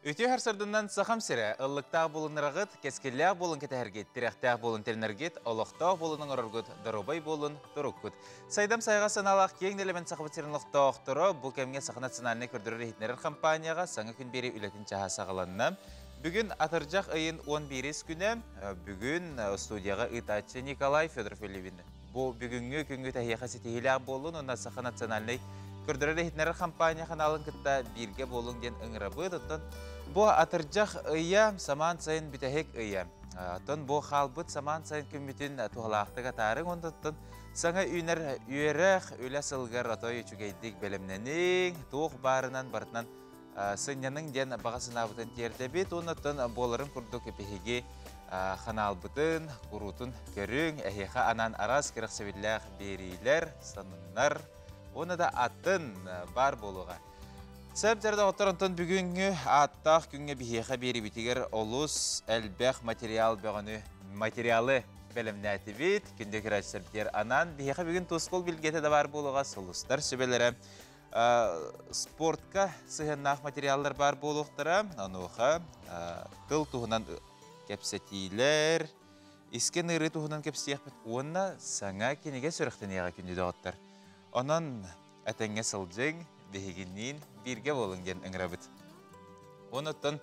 Үтü her sırdından saham sere, ıllıktağ bolun ırağıt, keskellağ bolun ketehirgit, direktağ bolun ternergit, oluqtağ bolunun ırırgıt, darobay bolun durukut. Saydam sayға sanalaq keң элемент сақыбытерін ұқтақтыры, бұл кәмге сақы национальный көрдірі рейтнерін компанияға саңы күн бері үлетін чаға сағыланна. Бүгін атыржақ айын 11 күні, бүгін студияға ытачы Николай Федоров өлевін. Бұл бүгінгі күнгі тәйеқі сетігілі болын, онна сақы национальный көрдірі рейтнерін компания қаналын күтті бірге болын ден ұңырабы тұттын. Бұл атыржақ ұйя саман сайын бүтәхек ұйя. Тон бұл қалбыт саман сайын күмбітін туғалақтыға тарың ондыттын. Саңа үйнер үйерек өлі сылғар атой үчігейдік бәлімненің туық барынан бартынан сынyaның ден бағасына бұтын тердебет. Оныттын болырын күрді көпехеге қаналбытын, күрутын көрің, әхеқа анан арас кірік сөйләқ берейлер, санынлар. Оны да атын бар болуға. Сәбдерді оттарынтын бүгінгі аттақ күнге бігеға бері бітігер олыс әлбәқ материалы бәлімнәті бет. Күнде керәчсірдер анан бігеға бүгін тұскол білгеті де бар болуға сұлыстар сөбелері. Спортқа сығыннақ материалдар бар болуқтыра. Ануға тыл тұғынан кәпсетейлер, isken ırı tuğundan kepsiyek bit. Ona sana kenege sürüktün yağa kündü dağıttar. Onun әтәңе сылжың, бігіннен бірге болың ген ұңырабыт. Онытын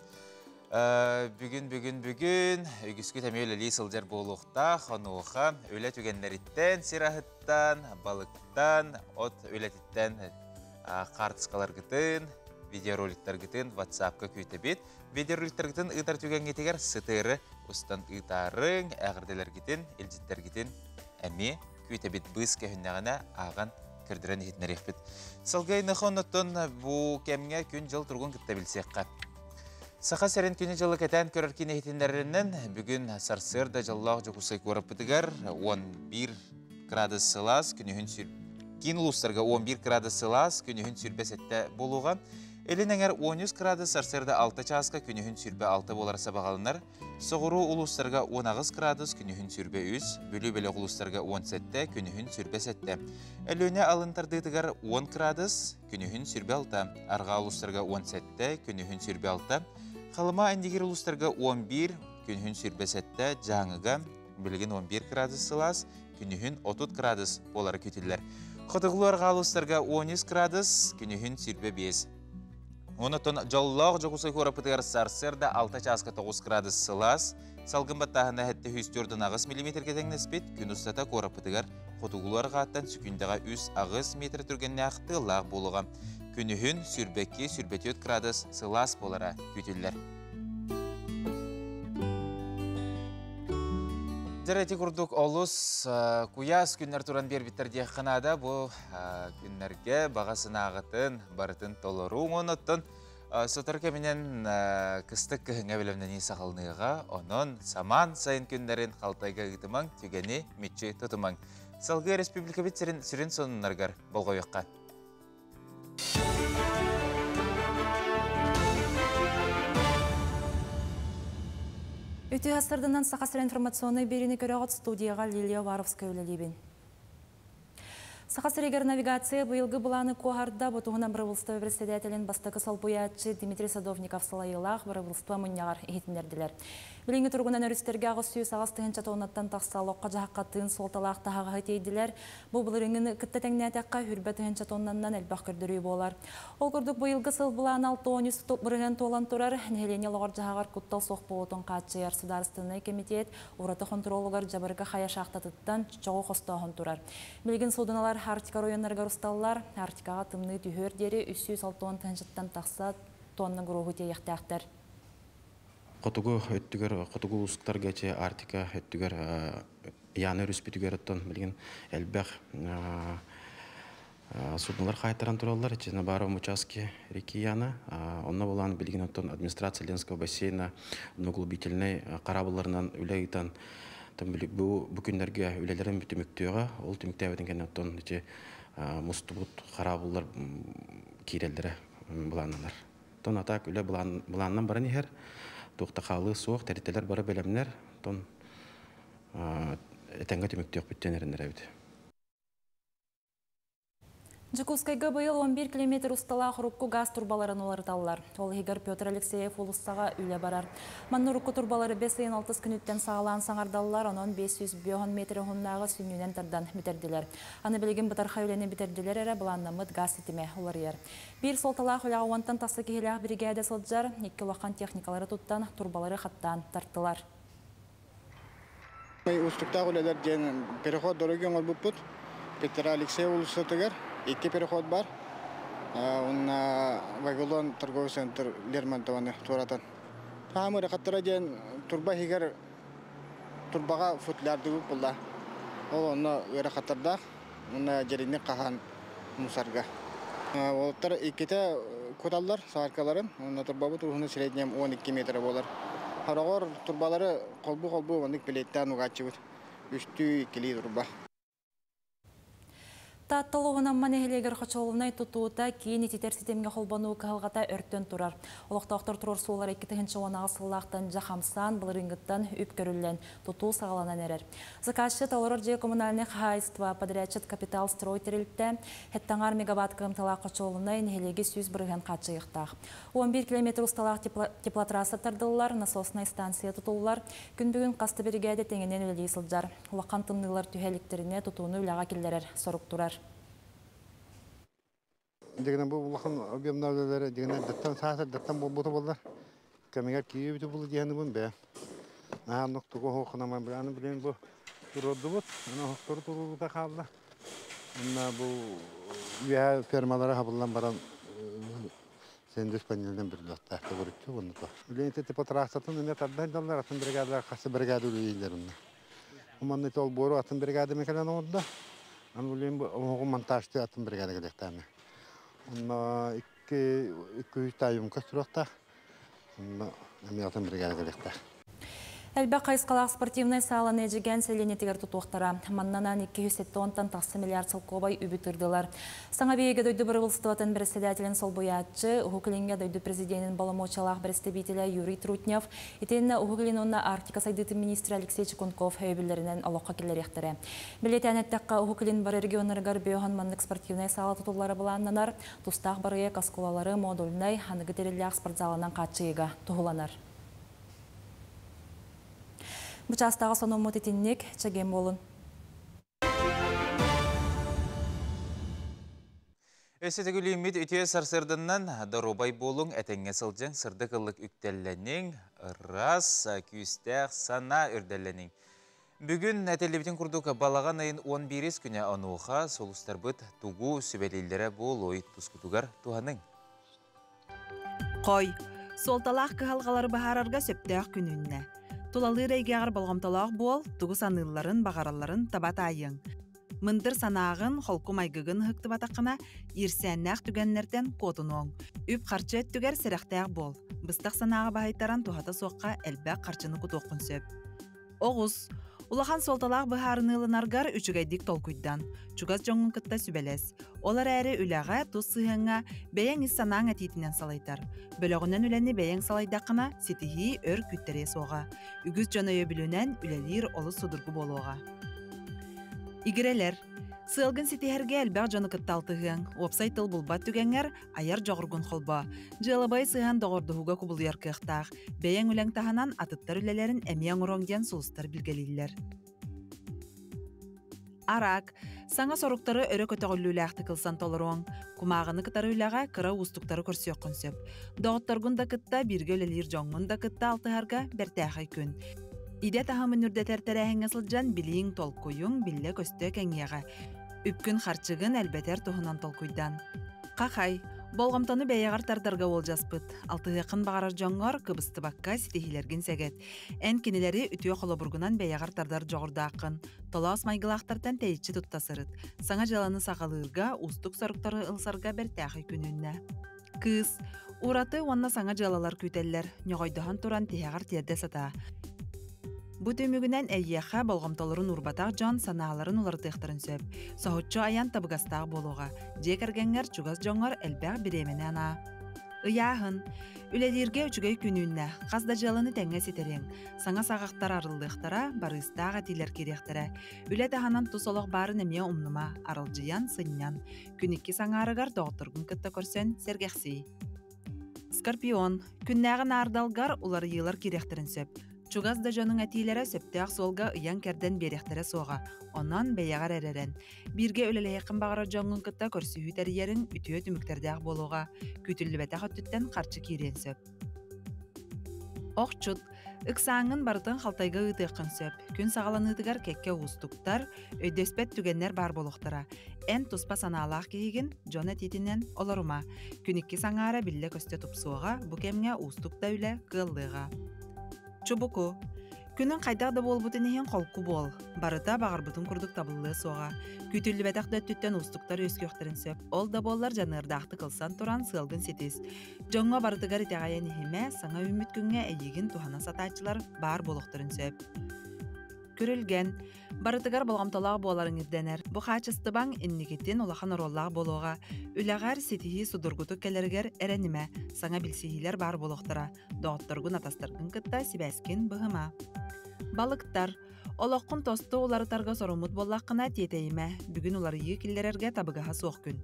бүгін, үгіскі тәме өлі сылжар болуқта, қануға өлі түгенлеріттен, сирахыттан, балықтан, от өлетіттен қартысқалар гітін, видеороликтар гітін, WhatsApp-қа көйті бет. Видеороликтар гітін ұйтар түген гетегер сытыры, ұстан ұйтарың, әғірделер гітін, елжеттер гітін, әме көйті бет бұз кәхіннағына аған көрдірен етінер екпет. Сылғайны қоныттын бұл кәмге күн жыл тұрғын күтті білсеққа. Сақа сәрін күні жылы кәтән көріркен етіндерінен бүгін сарсырда жыллағы жүкусай көріп бітігер 11 градус сылас күні хүн сүр. Кейін ұлыстарға 11 градус сылас күні хүн сүрбе сәтті болуға. Әлін әңер 13 градус сарсырда 6 часқа күні хүн сүрбе 6 болар сабағалынар. Соғыру ұлыстарға 19 градус күні хүн сүрбе 3, бөлі-бөлі ұлыстарға 17 күні хүн сүрбе 7. Әліне алынтардығығар 10 градус күні хүн сүрбе 6, арға ұлыстарға 17 күні хүн сүрбе 6, қалыма әндегер ұлыстарға 11 күні хүн сүрбе 7, жаңыға білген 11 градус сылас күні хүн 30 градус болары көтелілер. Қытығылу арға ұлыстарға 13 градус күні хүн сүрбе 5. Онытын жоллағы жоғысай көріпітігер сарсырда 6 часқа 9 градус сылас, салғын баттағында әтті 104 ағыз миллиметрге тәңнеспет, күн ұстата көріпітігер құтығылар ғаттан сүкіндіға 3 ағыз метр түргенне ақты лақ болуға. Күнігін сүрбекке 4 градус сылас болара күтілдер. Дәрәті күрдік олыс куяс күннер туран бербіттерде қынада бұл күннерге бағасына ағытын, барытын толыру оныттын. Сотыр кәменен кістік кіхіңе білімнен сақылныға, оның саман сайын күннерін қалтайға ғытымаң, түгені мүтчі тұтымаң. Салғы республика бет сүрін сонынларғар болғайыққа. Өте ғасырдынан сақасыр информационный беріне көріғыт студияға Лилия Варовская өлелебен. Сақасыр егер навигация бұйылғы бұланы қоғарда бұтуғынан бірвылсты өбірседетелін бастықы салбуятчы Дмитрий Садовников салайылақ бірвылсты мұнияғар ехетіндерділер. Біліңгі тұрғынан өрістерге ағыз сүйіс ағыз тұхын чатуынаттан тақсалыққа жағаққа тұғын солталақ тағаға етейділер. Бұл бұлырыңын күтті тәңнәтәққа хүрбә тұхын чатуыннан әлбақ көрдірі болар. Ол көрдік бұйылғы сыл бұлан 6-13 бұрығын толан тұрар, нәхелене лағар жағағар күттал соқ болутын қатшы Сударственный комитет ураты контролугар жабырға қая шақтатыттан чоғы қостағын тұрар. Білген судыналар Арктика районларга русталлар, Арктикаға тымны түйір дері 360 тәншіттен тақса тонның ғұрығы тейіқтәқтір. Қотуғы өттігер, қотуғы ұсықтар гәче Арктика өттігер яны үріспетігер өттін білген әлбәқ судналар қайтаран тұралар, чезна барым участке реки яны. Онна болан білген өттін администрация Ленского бассейна углубительный қарабыларынан үләйтен Бу күннәргә үләләрен бүтүмүктөөгө, ол түмүктәбетен кеннәттон иче мустубут харабуллар кирелдере буланнар. Тон атак үле буланнан барын ихер, туктакалы суок тәрителер бары белемнер, тон этәнгә түмүктөк бүттенерендер бит. Жукускайга быйыл 11 километр устала хрупку газ турбаларын олардалар. Ол Игорь Петр Алексеев улуссага үле барар. Манны рукку турбалары 5-6 күнүттен сағалан саңардалар, онон 500 метр хуннағы сүннүнен тардан битердилер. Аны билеген бытарха үлені битердилер әрі бұланнамыд газ сетіме олар ер. Bir солталақ үлі ауантан тасы кехелях бригада сылджар, 2 лақан техникалары туттан турбалары хаттан тартылар. Устуктағы үлелер ден переход дороген олбуппут. Петр Алексеев улуссатыгар. 2 переход бар. Онна Вавилон торговый центр Лермонтованы туратан. Тамы рақаттара ден турба хигер турбаға футлярды бұлла. Ол онна рақаттарда, онна жеріне қахан мусарга. Олттар 2-те кодаллар, саркаларын, онна турбабы турғыны среднем 12 метр болар. Харағыр турбалары қолбу-қолбу ондық билеттен ұғатшы бұд. 3-2 турба. Таттылығынан манехелегер қачолынай тұтуыта кейін ететер сетемге қолбану қағылғата өрттен тұрар. Олықтақтыр тұрор суылар 2-тігінші онағы сыллақтан жақамсан, бұлырыңғыттан үп көрілен тұту сағаланан әрер. Заказшы талырыр же коммунальный хайства подрядчет капитал стройтерлікті хеттаңар мегаватт қымталақ қачолынай нехелеге сүйіз бірген қатшығықтақ. 11 километр ұсталақ теплотрасса тардылылар, насосной станция тұтулылар, күн бүгін қасты біргәді теңінен өлі сылджар. Олақан тымнылар түйәліктеріне тұтуыны үліға келдерер, сорық тұрар. Дегенен бұл ұлақын объемнавлелері, дегенен даттан сағасыр, даттан болботы болдар. Кәмегер кейі біті бұл дегені бұн бән. Нағанық тұғы хоқынаман бір аны білен бұл тұрды бұд. Аны хоқтыры тұғылыда қалды. Онна бұл үйә фермалары қабылдан баран сендес панелден бір лақтақты көрікті бұны тұр. Үлен етті патрақтатын үне тардан далдар, атын бригадалар қасы бригады үлейіндер ұнна. Уманны тол бору атын бригады мекелен оңында. Аны үлен бұл монтажты атын бригады келектәме. Онна 200 тайым көстіріқта, онна әмеятын бригада келекті. Әлбәқ қайысқалақ спортивный салан әжіген сәленетігер тұтуқтара. Маннанан 270 тақсы миллиард сылқобай үбітірділер. Саңа бейге дөйді бір ұлыстыватын бірістедәтілін сол бұятчы, ұхықылінге дөйді президентін баламочалақ бірістебейтілі Юрий Трутнев, етеніне ұхықылін онна Арктика сайдыты министр Алексей Чекунков өйбілерінен алуққа келер ектірі. Білетен әттәққа ұхықылін бар регионырғар бейоған маннық спортивный сала тұтулары бұланнанар, тұстақ барыя каскулалары модульнай ханығы тереліғ спортзалынан қатшыйға тұғыланар. Бучастағы сону мұтетіннек чәген болын. Өсетігі лимит үтие сарсырдыннан дарубай болың әтенге сылжың сырды қылық үктелленің, рас күйістәқ сана үрделленің. Бүгін әтелебетін күрдігі балаған айын 11 күне ануға солыстар бұд туғу сөбелейлері болуы тұскутуғар туғаның. Қой, солталақ қығалғалары бағарарға сөптәқ күнінне. Тулалы рейгеғар болғамталақ бол, тұғы саныларын, бағараларын табатайың. Мындыр санағын, холку майгығын хықты батақына, ирсәннәқ түгенлерден котын оң. Үп қарчы түгер сәрәқтәқ бол. Быстақ санаға бағайттаран туғата соққа әлбәқ қарчыны құтоқын сөп. Оғыз, улахан солталақ бұхарынылынарғар үчігайдік толкуйдан. Чугас жоңын кытта сүбелес. Олар әрі үләға тұз сыхыңа бәйен із санаң әтетінен салайтар. Бөліғінен үләні бәйен салайдақына сетихи өр күттере соға. Үгіз жоны өбілінен үләлер олы судырғы болуға. Игірелер. Сылгын сетихерге әлбәқ жоны кытталтығын. Опсай тыл бұлбат түгенер аяр жоғырғын қолба. Жылыбай сыған доғырдығыға күбілер кықтақ. Бәйен үләң тағанан атыттар үләлерін әмияң ұроңден сұлыстар білгелейлер. Арак, саңа соруқтары өрі көтіғілі үләқті кылсан толыруң. Кумағыны кытары үләға кыра ұстықтары көрсек қонсеп. Доғыттарғын да кытта бірге өлелер жоңын да кытта алтығарға бәртәқай күн. Иде тағамын үрдетер тәрәхіңі жан білейін толкуйың білі көсті кәңеға. Үпкін қарчығын әлбәтер тұхынан толкуйдан. Қақай, болғамтаны бәйеғар тардарга ол жаспыт. Алтығықын бағарар жоңғар кыбысты баққа сетехилерген сәгет. Ән кенелері үтіе қолабұргынан бәйеғар тардар жоғырда ақын. Толас майгылақтардан тәйітші тұттасырыт. Саңа жаланы сақалығырға, ұстық сарықтары ылсарға бәртәқи күнінне. Кыз, ураты онна саңа жалалар күтеллер. Нёғайдыған туран тейеғар терде сата. Бу төмүгүнен әйяха болгомтолорун урбатак жон санааларын улартыктырын сөп. Соһотчу аян табыгастаак болуга. Жекергенгер чугас жоңор элбәг биремене ана. Ыяһын, үлелерге үчүгөй күнүннә, казда жалыны тәңгә сетерең. Саңа сагактар арылдыктара, барыстага тилер керектере. Үле таханан тусолок барын эме умнума, арылжыян сыннян. Күнікке саңарыгар доғытыргын кытта көрсен сергекси. Скорпион, күннәгін ардалгар улар йылар керектерін сөп. Чугас да жонун әтилері сөптәк солга ыян керден беректері соға. Онан бәйягар әререн. Бирге өлелі яқын бағара жоңын кытта көрсі үтәрiyерін үтіе түміктердәк болуға. Күтілі бәтәқ өттіттен қарчы керен сөп. Оқчут, ыксаңын бартын халтайга ытықын сөп. Күн сағаланыдығар кекке ұстуктар, өйдөспет түгеннер бар болуқтара. Ән туспа саналақ кейгін жон әтетінен оларыма. Күнікке саңара білі көсте тұпсуға, бұкемге ұстукта үлі қылдыға. Чубуку. Күнін қайдақ да бол бұтын ехен қолку бол. Барыта бағар бұтын күрдік табылы соға. Күтілі бәтақ да түттен ұстықтар өскөқтірін сөп. Ол да боллар жанырдақты қылсан тұран сылғын сетес. Жоңға барытығар итеғайын ехеме, саңа үміт күнге әйегін тухана сатачылар бар болуқтырын сөп. Көрілген. Барытығар болғамталағы боларын ирденер. Бұ қачыстыбаң иннекеттен улахан ороллағы болуға. Үләғар сетихи судыргуту кәлергер әрәніме, саңа білсихилер бар болуқтыра. Доғыттыргын атастыргын кытта сибәскен бұғыма. Балықтар. Олоққын тосты оларытарға сорумут боллаққына тетейме. Бүгін олар екілдерерге табыгаға соқ күн.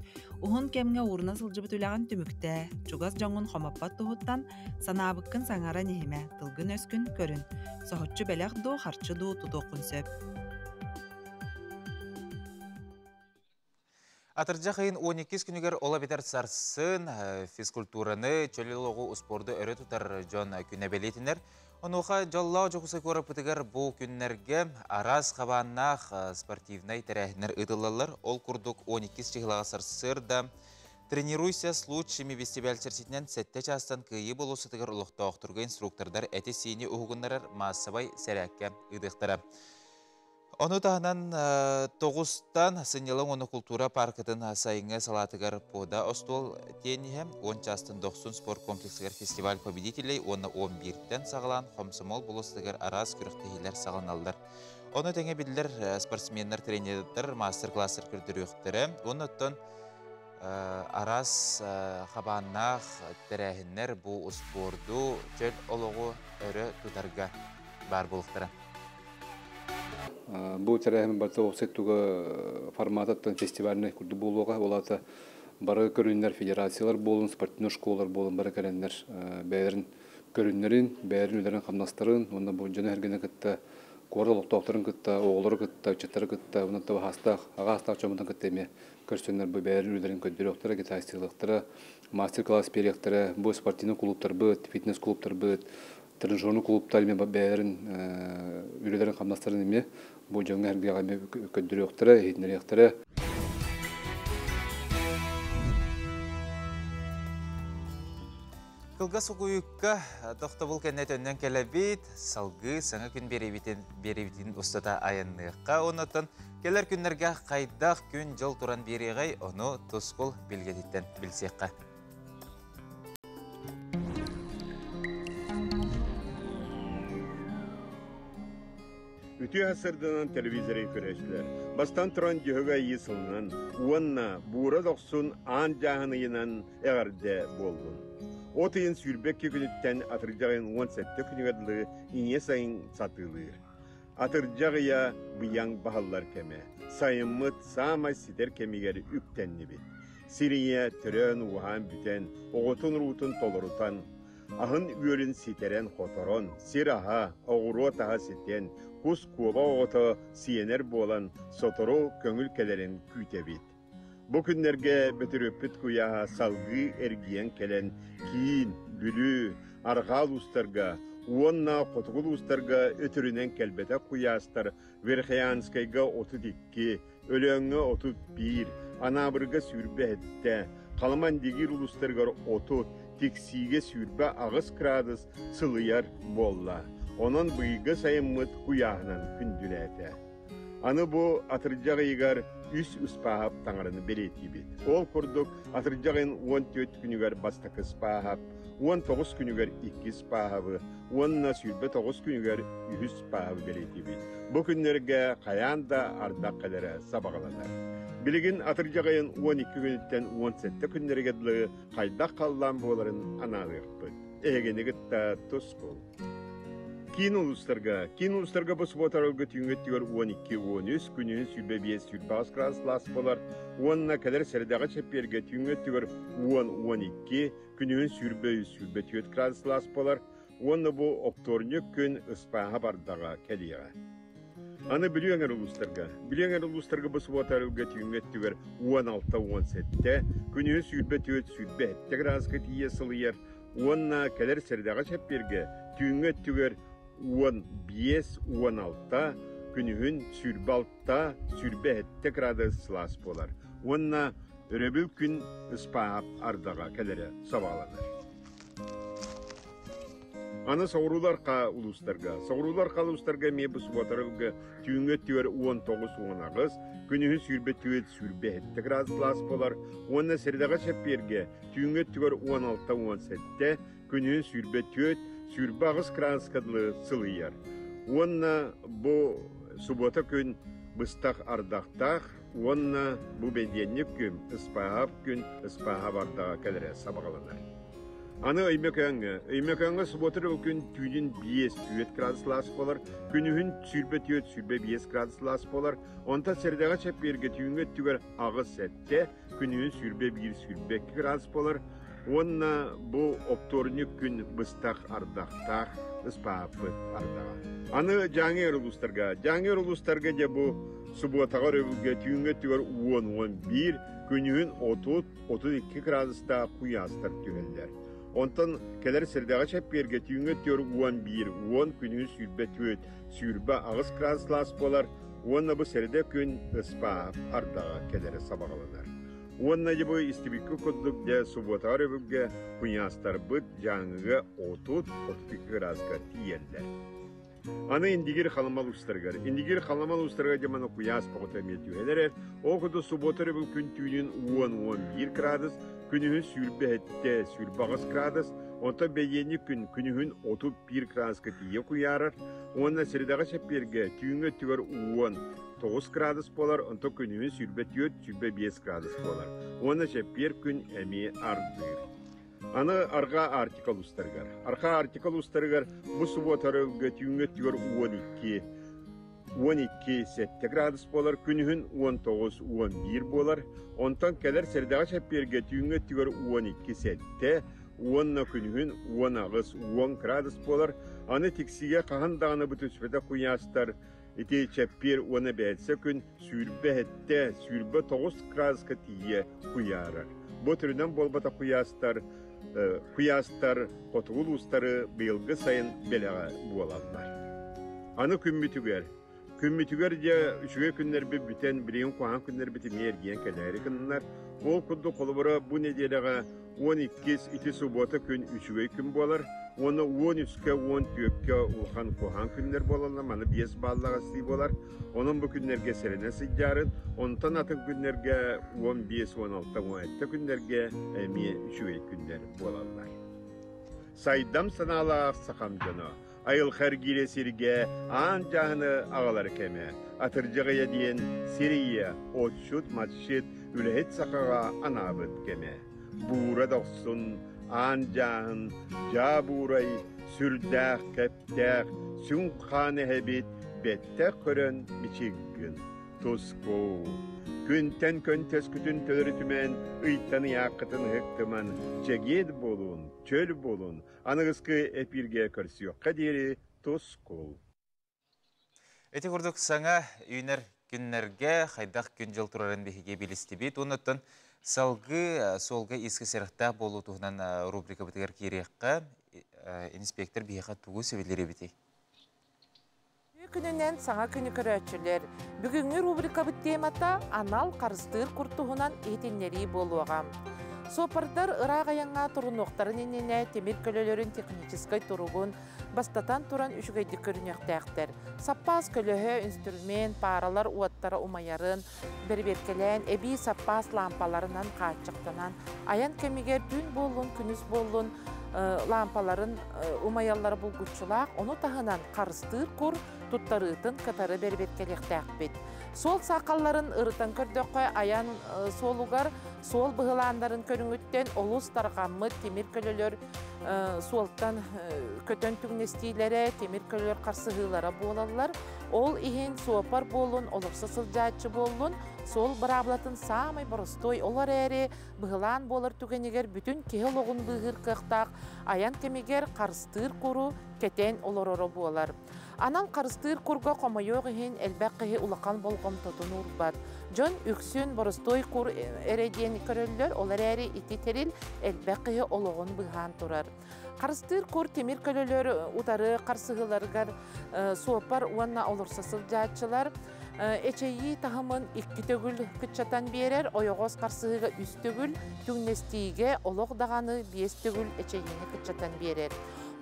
Ухын кемге урна сылжыбыт үләғын түмікті. Чугас жоңын қомаппат тұхыттан санабыққын саңара нехеме. Тылгын өскін көрін. Соғытчы бәләқ ду, харчы ду тұтуқын сөп. Атыржа қайын 12 күнігер ола бетер сарсын физкультураны, чөлелоғы ұспорды өрі тұтар жон күнәбелетінер. Онуға жоллау жоқысы көріп бұтығар бұл күннерге араз қабаннақ спортивнай тәрәхінер ұтылалар. Ол күрдік 12 чығылаға сарсырда. Тренируйся с лучшими вестибяльчерсетінен сәтті частан күйі болусы тұғыр ұлықта оқтырғы инструктордар әті сейіне ұғығынларар массабай сәрәкке ұдықтыра. Оны тағынан 9-тан сынелың оны культура паркытын сайыңы салатығар пода остол тенихе, 10 частын 90 спорт комплексігер фестиваль победителей, оны 11-тен сағылан қомсымол болыстығыр араз күріқтігілер сағыналдар. Оны тәңе білдер спортсменлер, тренерлер, мастер-классер күрдірі өқтірі. Оны өттін араз қабаннақ тәрәхінлер бұл спорду чөл олығы өрі тұтарға бар болықтыры. Бұл тәрәхімін барта оқсеттуға формататтан фестиваліне күрді болуға, олаты бары көрінлер федерациялар болын, спортивный школалар болын, бары кәрінлер бәрін көрінлерін, бәрін өлерін қамнастырын, онда бұл жаны әргені күтті, қорда лоқтауқтарын күтті, оғылары күтті, үчеттері күтті, онда табы аға астақ жомыдан күттеме көрсөнлер бұл бәрін өлерін көддері оқтары, гитастиялықтары, мастер-класс перектері, бұл спортивный клубтар бұд, фитнес клубтар бұд, тренажерный клубтар мен бәрін өлелерін қамнастырын еме, бұл жаңа әргеғаме көддері оқтары, хетінері оқтары. Кылга сугуюкка тоқта бұл кәнет өннен кәләбет, салғы саңа күн беребетін ұстата аянныqqa онытын, келер күннерге қайдақ күн жол туран береғай, оны тұсқыл білгететтен білсеққа. Үтü hasırdınan televizörü köreştiler. Bastan turan cühüge yısılınan, uanna buğra doksun an cahınıyınan eğerde boldun. O tıyın sürbekke günütten atırcağın 17 günügadlı iğne sayın satılığı. Atırcağıya bıyan bahallar keme, sayımıt sağma sider kemigeri üktenli bit. Siriye türen uhan büten, oğutun rutun tolurutan, ahın üörün siteren xotoron, siraha, oğuru taha siten, kus kuba oğuta siyener bolan sotoro köngül kütebit. Bu günlerge bütürüpüt kuyaha salgı ergiyen kelen kiin, bülü, argal ustarga, uonna qotugul ustarga ötürünen kelbete kuyastar, verxeyanskayga 32, ölöňe 31, anabırga sürbe ette, kalaman digir ulustargar 30, tiksiге sürbe ağız kradız sılıyar bolla. Onun bıyıgı sayımıt kuyağынан kündülete. Anı bu atırcağı yigar üs uspahap tanarını beleti bit. Ol kurduk atırcağın 14 günügar bastakı spahap, 19 күнігер 2 спаһабы, онна сүрбе 9 күнігер 100 спаһабы белетиби. Бу күннерге каян да ардак калары сабагаланар. Билигин атыржагайын 12 күнүттен 17 күннергедлы кайдак каллан боларын аналыгпыт. Эгенегитта тоспол. Кин улустарга бу суботарылгы түйүнгөттүгөр 12-13 күнүн сүрбе 5 градус болар. Онна кадер сердага чепперге түйүнгөттүгөр 10-12 күнүн сүрбе 4 градус болар. Онна бу окторнук күн ыспаха бардага келига. Аны билеңер улустарга бу суботарылгы түйүнгөттүгөр 16-17 күнүн сүрбе 4 градуска тиесилер. Онна кадер сердага чепперге түйүнгөттүгөр 15-16 күнүн сүрбе 7 градус болар. Онна өрөбүл күн ыспаап ардага келере сабаланар. Аны соғыруларқа улустарга мебі суботарылғы түйінгөттігер 19-19 күнүн сүрбе 7 градус болар. Онна сердага чепперге түйінгөттігер 16-17 күнүн сүрбе 9 градускадлы сылыяр. Онна бу субота күн быстақ ардақтақ, онна бу беденник күн ыспаап ардага келере сабагаланар. Аны ыймекаңга субота күн түйден 5 градус болар, күнүн сүрбе 5 градус болар. Онта сердага чепперге түйінгөттігер ағыз сәтте күнүн сүрбе 2 градус болар. Онна бу окторнук күн быстақ ардақтақ ыспаапы ардага. Аны жаңер улустарга де бу суботага рөвүлге түйүнгөттүгөр 10-11 күнүн 30-32 градуста куястар түгелдер. Онтан келер сердага чепперге түйүнгөттүгөр 11-10 күнүн сүрбе ағыз градус болар. Онна бу серде күн ыспаап ардага келери сабагаланар. Онна жібі истибиккі күддік де субота рөбіге күнястар бұд жаңығы 30-32 градусқа тиелдер. Аны индигер халамал устаргар жаманы күяс пағыта метюелер. Оғыды субота рөбіг күн түйінін 10-11 градус, күнігін сүрбе 5 градус, онта бейені күнігін 31 градусқа тие күярар. Онна середаға шепперге түйінгі түгір 9 градус болар, онта күнігін сүрбе 5 градус болар. Онна шеппер күн әме ардыр. Аны арга артикл устаргар бу суботарылга түйінгі түгір 12-7 градус болар, күнігін 19-11 болар. Онтан кәлер сердага шепперге түйінгі түгір 12-7, онна күнігін 10 градус болар. Аны тексиге қағандағаны бұтыспеті құястар, ете чәппер оны бәтсе күн сүрбе 9 градусқа тие құярар. Бұ түрінен болбата құястар, қотығыл ұстары биылғы сайын белеға болалар. Аны күммітігер де үшіге күннер бүтен бірейін қуған күннер біті мерген кәләрі күннер. Ол күнді қолыбыра бұл неделеға 12 субота күн үшіге күн болар. Оны 13-ке 14-ке ұлған қуған күннер болалар, маны 5 баллаға сый болар. Оның бұл күннерге сәріне сыйдарын, онтан атын күннерге 15-16-17 күннерге әме үшіге күннер болалар. Сайдам саналақ сақамдыны. Айыл қәргере серге аң жағыны ағалар кәме. Атыржығая дейін серия, отшут, матшет, үләйт сақаға анабыт кәме. Бура доқсын, аң жағын, жа бурай, сүрдәқ, кәптәқ, сүн қаны әбет, бәттәқ көрін бичігін. Тоско, күнтен көнтес күтін төлірі түмен, ұйтаны яқытын ғықтыман, жегед болуын, чөл болуын, анығызқы әпірге көрсі қадері тоско. Эти күрдік саңа үйінер күннерге қайдақ күн жыл тұрарын бейге белісті бейт. Оныттан салғы солғы ескі серіқта болу тұғынан рубрика бітігер кереққа инспектор бейға тұғы сөйлері бітей. Күнінен саңа күні көрәтшілер. Бүгінгі рубрика біттемата анал қарыстыр күртуғынан етеннері болуғам. Сопардар ырағаяңа тұрынуқтарын енене темір көлелерін техническай тұруғын бастатан тұран үшігейді көрінектәқтер. Саппас көлөһө, инструмент, паралар уаттара умайарын, берберкелен, саппас лампаларынан қачықтанан, аян кемегер түн болуын, күніс болуын, лампаларын умаяллары булгучулак, onu tahınan karыстır kur, tuttarıtın katarı berbetkelektəqbet. Sol saqalların ırıtan kördöqqa ayan solugar, sol bıhılanların körüngütten olus tarqammı temir kölölör soltan kötön tügnestiyelere, temir kölölör qarsıhılara boğalarlar. Ol ihin suapar bolun, olursa sılcaatçı bolun, sol barablatın samay borostoy olar eri, bıhılan bolar tügeniger bütün kehil oğun bıhır kıqtaq, ayan kemiger qarыстır kuru, keten olororo boğalar. Anal qarыстыр kurga qomayoq ihin elbaqqihi ulaqan bolqom totunur bat. Jon üksün borostoy kur erediyeni köröllör, olar eri iti teril elbaqqihi oloğun bıhan turar. Qarыстыр kur temir kölölör utarı qarsıgılargar suapar uanna olursa sılcaatçılar eçeyi tahımın ikki tögül kıtçatan berer, oyoğuz qarsıgıga üst tögül, tügnestiğe oloq dağanı bies tögül eçeyini kıtçatan berer.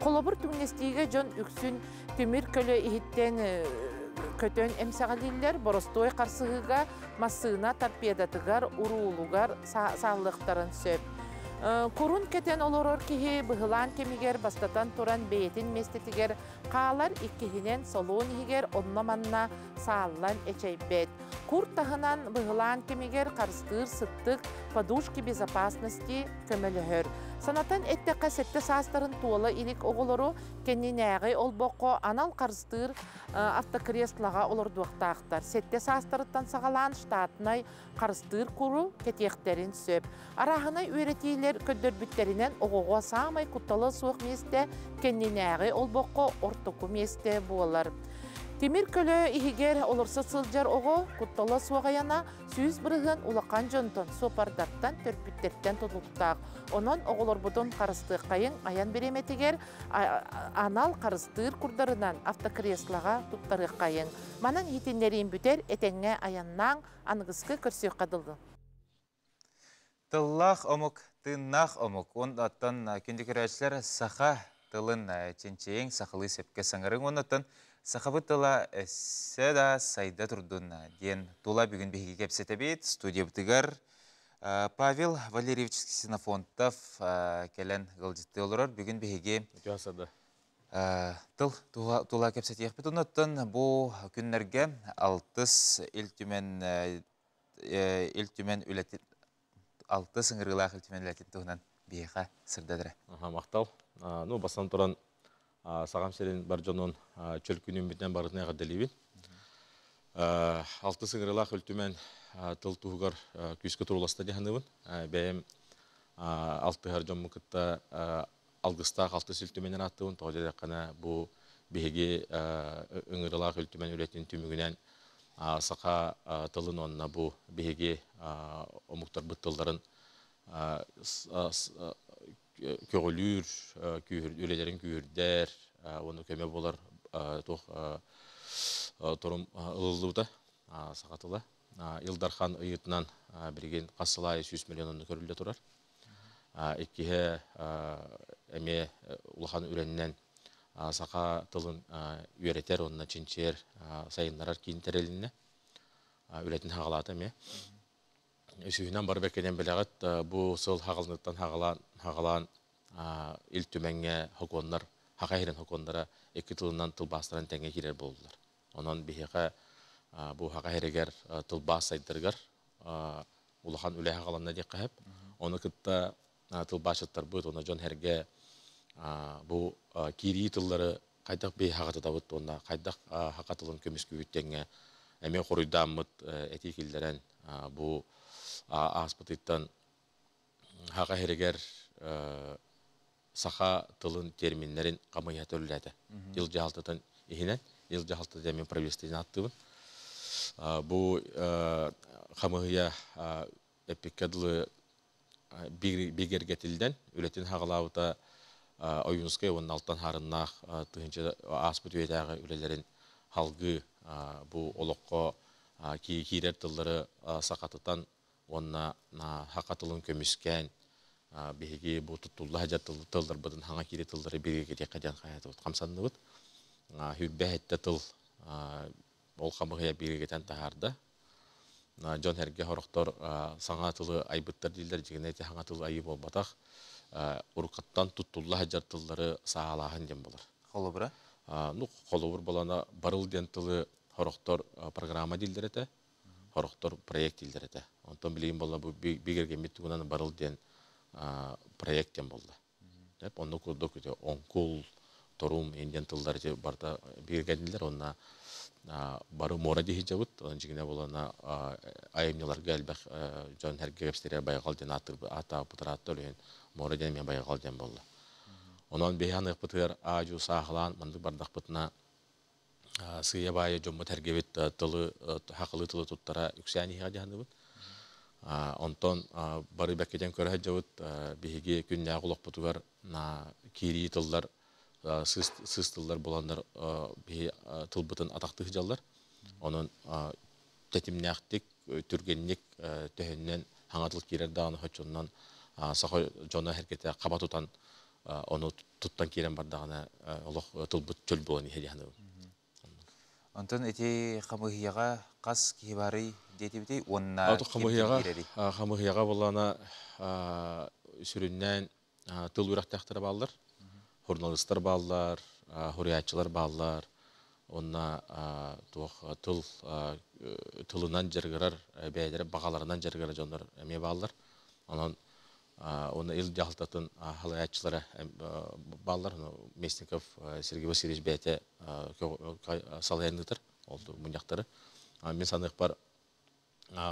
Kolobur tügnestiğe jon üksün temir kölö ihitten kötön emsağaliller, borostoy qarsıgıga masığına tarpiyedatıgar, uruulugar sağlıqtарын söp. Kurun keten oloror kihi bıhılan kemiger bastatan turan beyetin mestetiger qağlar ikkihinen solun higer onnamanna sağlan eçeybet. Kur tahınan bıhılan kemiger qarыстыр sıttık подушки безопасности kömölöhör. Sanatan etteqa sette saastarın tuola ilik oğoloru kenninäği olboqqo anal qarыстыр автокреслоға olorduaqtaqtar. Sette saastarıttan sağalan ştatnay qarыстыр kuru ketekterin söp. Arahına üretiyler köddörbütterinden oğoğa samay kuttalı soğuk meste kenninäği olboqqo ortoku meste boğalar. Temir kölö ihiger olursa sıljar oğo kuttalı soğayana süz bırığın ulaqan jonton sopardattan törpütterten tutultaq. Onun oğolor budun qarыстықайын аян беремetiger anal qarыстыр kurdarынан автокреслоға tuttarықайын. Манан hitenlerin büter etenge ayannan anıgıskı körsüq qadıldı. Тыллах омук, тыннах омук. Ондан күндікерәчлер саха тылын ченчең сақылы сепке саңырың. Ондан сақабы тыла сәда сайда тұрдын ден тула бүгін бейгі кепсеті бейт. Студия бұтығар Павел Валерьевич Ксенофонтов кәлін ғылдетті олырар. Бүгін бейгі тыл тула кепсеті еқпет. Ондан бұл күнлерге алтыс үлтімен үлетіп алты сыңырғылақ үлтімен үлетіп тұғынан бейға сырдадыры. Мақтал. Бастан тұран сағам серен бар жонын чөл күнін бітен барытын әғі дәлейбін. Алты сыңырғылақ үлтімен тыл тұғығар күйіскі тұруласта дегенігін. Бәйім алтығар жон мұқытта алғыстақ алты сүлтіменен аттығын. Тоғыда дәққана бұл бейге үңірғылақ үлтімен үлетін түмігінен сақа тылын онына бұл бейге омуқтар бұттылдарын көгілір, өлелерін күйірдер, оны көме болар тұрым ұлылыуда сақатылы. Илдархан ұйытынан бірген қасылай 100 миллионын көрілді тұрар. Еккеге әме ұлыхан үренінен сақа тылын үйретер, онына ченчер сайынларар кейін тәреліне үлетін хағалаты әме. Үсүйінен бар бәкенен біләғыт, бұл сыл хағалыныктан хағалан ил түмәңе хоконлар, хақайрен хоконлара екі тылынан тылбастыран тәңе керер болдылар. Онан бейеға бұл хақайрегер тылбас сайдырғар, улахан үлі хағаланна дек қағып, оны күтті тылбашыттар бұд, оны жон әрге бұл кири тыллары қайдақ бей хағаты табыд, оны қайдақ хақатылын көміс күйіттенге әме қорыйдамыд әтекелдерін бұл аспытыттан хаға херегер саха тылын терминлерин қамайя төліледі. Ил жағалтыдан ехінен, ил жағалтыдан мен правительствен аттыбын. Бұл қамайя эпикадлы бегергетілден үлетін хағалауыта ойынысқай оның алтан харыннақ тұхынчы аспыт өйдәғі үлелерін халғы бұл олыққа кейер тыллары сақатыдан онна хақатылын көміскен беге бұл тұттулы хажат тылдар бұдын хаңа кере тылдары берге кетек қаден қаяты бұд. Қамсанды бұд. Хүрбе әтті тыл ол қамығыя берге кетен тағарды. Жон әрге хорықтар саңа тылы айбыттар дейлдер, жеген әте хаңа тылы айы болбатақ. уркаттан туттулла хаджартыллары саалахан дем болар. Холобра? Ну, холобур болана барыл дентылы хорохтор программа дилдерете, хорохтор проект дилдерете. Онтон билейин болла бу бигерге миттугунан барыл ден проект дем болла. Деп, онны курдук онкул, торум, инден тылдар же барда бигерге дилдер, онна бары мора дихи жабыт, онын жигіне болана айымнеларга әлбәк жон әрге кепстере байғал ден ата путаратты өлген мора ден мен байғал ден болла. Онан бейхан ықпытыр ажу сағылан мандық бардақ бұтына сыя байы жомы тәргебет хақылы тылы тұттара үксәні ғадияны бұт. Онтон бары бәккеден көрі жауыт бейге күнне ағылық бұтығар кири тылдар, сыз тылдар боландар бей тыл бұтын атақтық жалар. Оның тәтімнәқтік, түргеннік төхіннен хаңатылық керер дағаны хөтчоннан сақой жона әркеті қаба тұтан onu tuttan kiren bardağına Allah tılbıt çöl bulanı hediyanı. Ondan eti xamıhiyaga qas kibari detibdi onna xamıhiyaga bolana sürünnen tıl üraqtaqtara ballar, jurnalistlar ballar, hurriyatçılar ballar. Onna tıl tılından jergirar, beyleri bağalarından jergirar jonlar eme ballar. Onun onu il jahaltatın halayatçılara ballar, Mesnikov Sergey Vasilyevich beyte salayanlıdır oldu munyaqtары. Men sanıq bar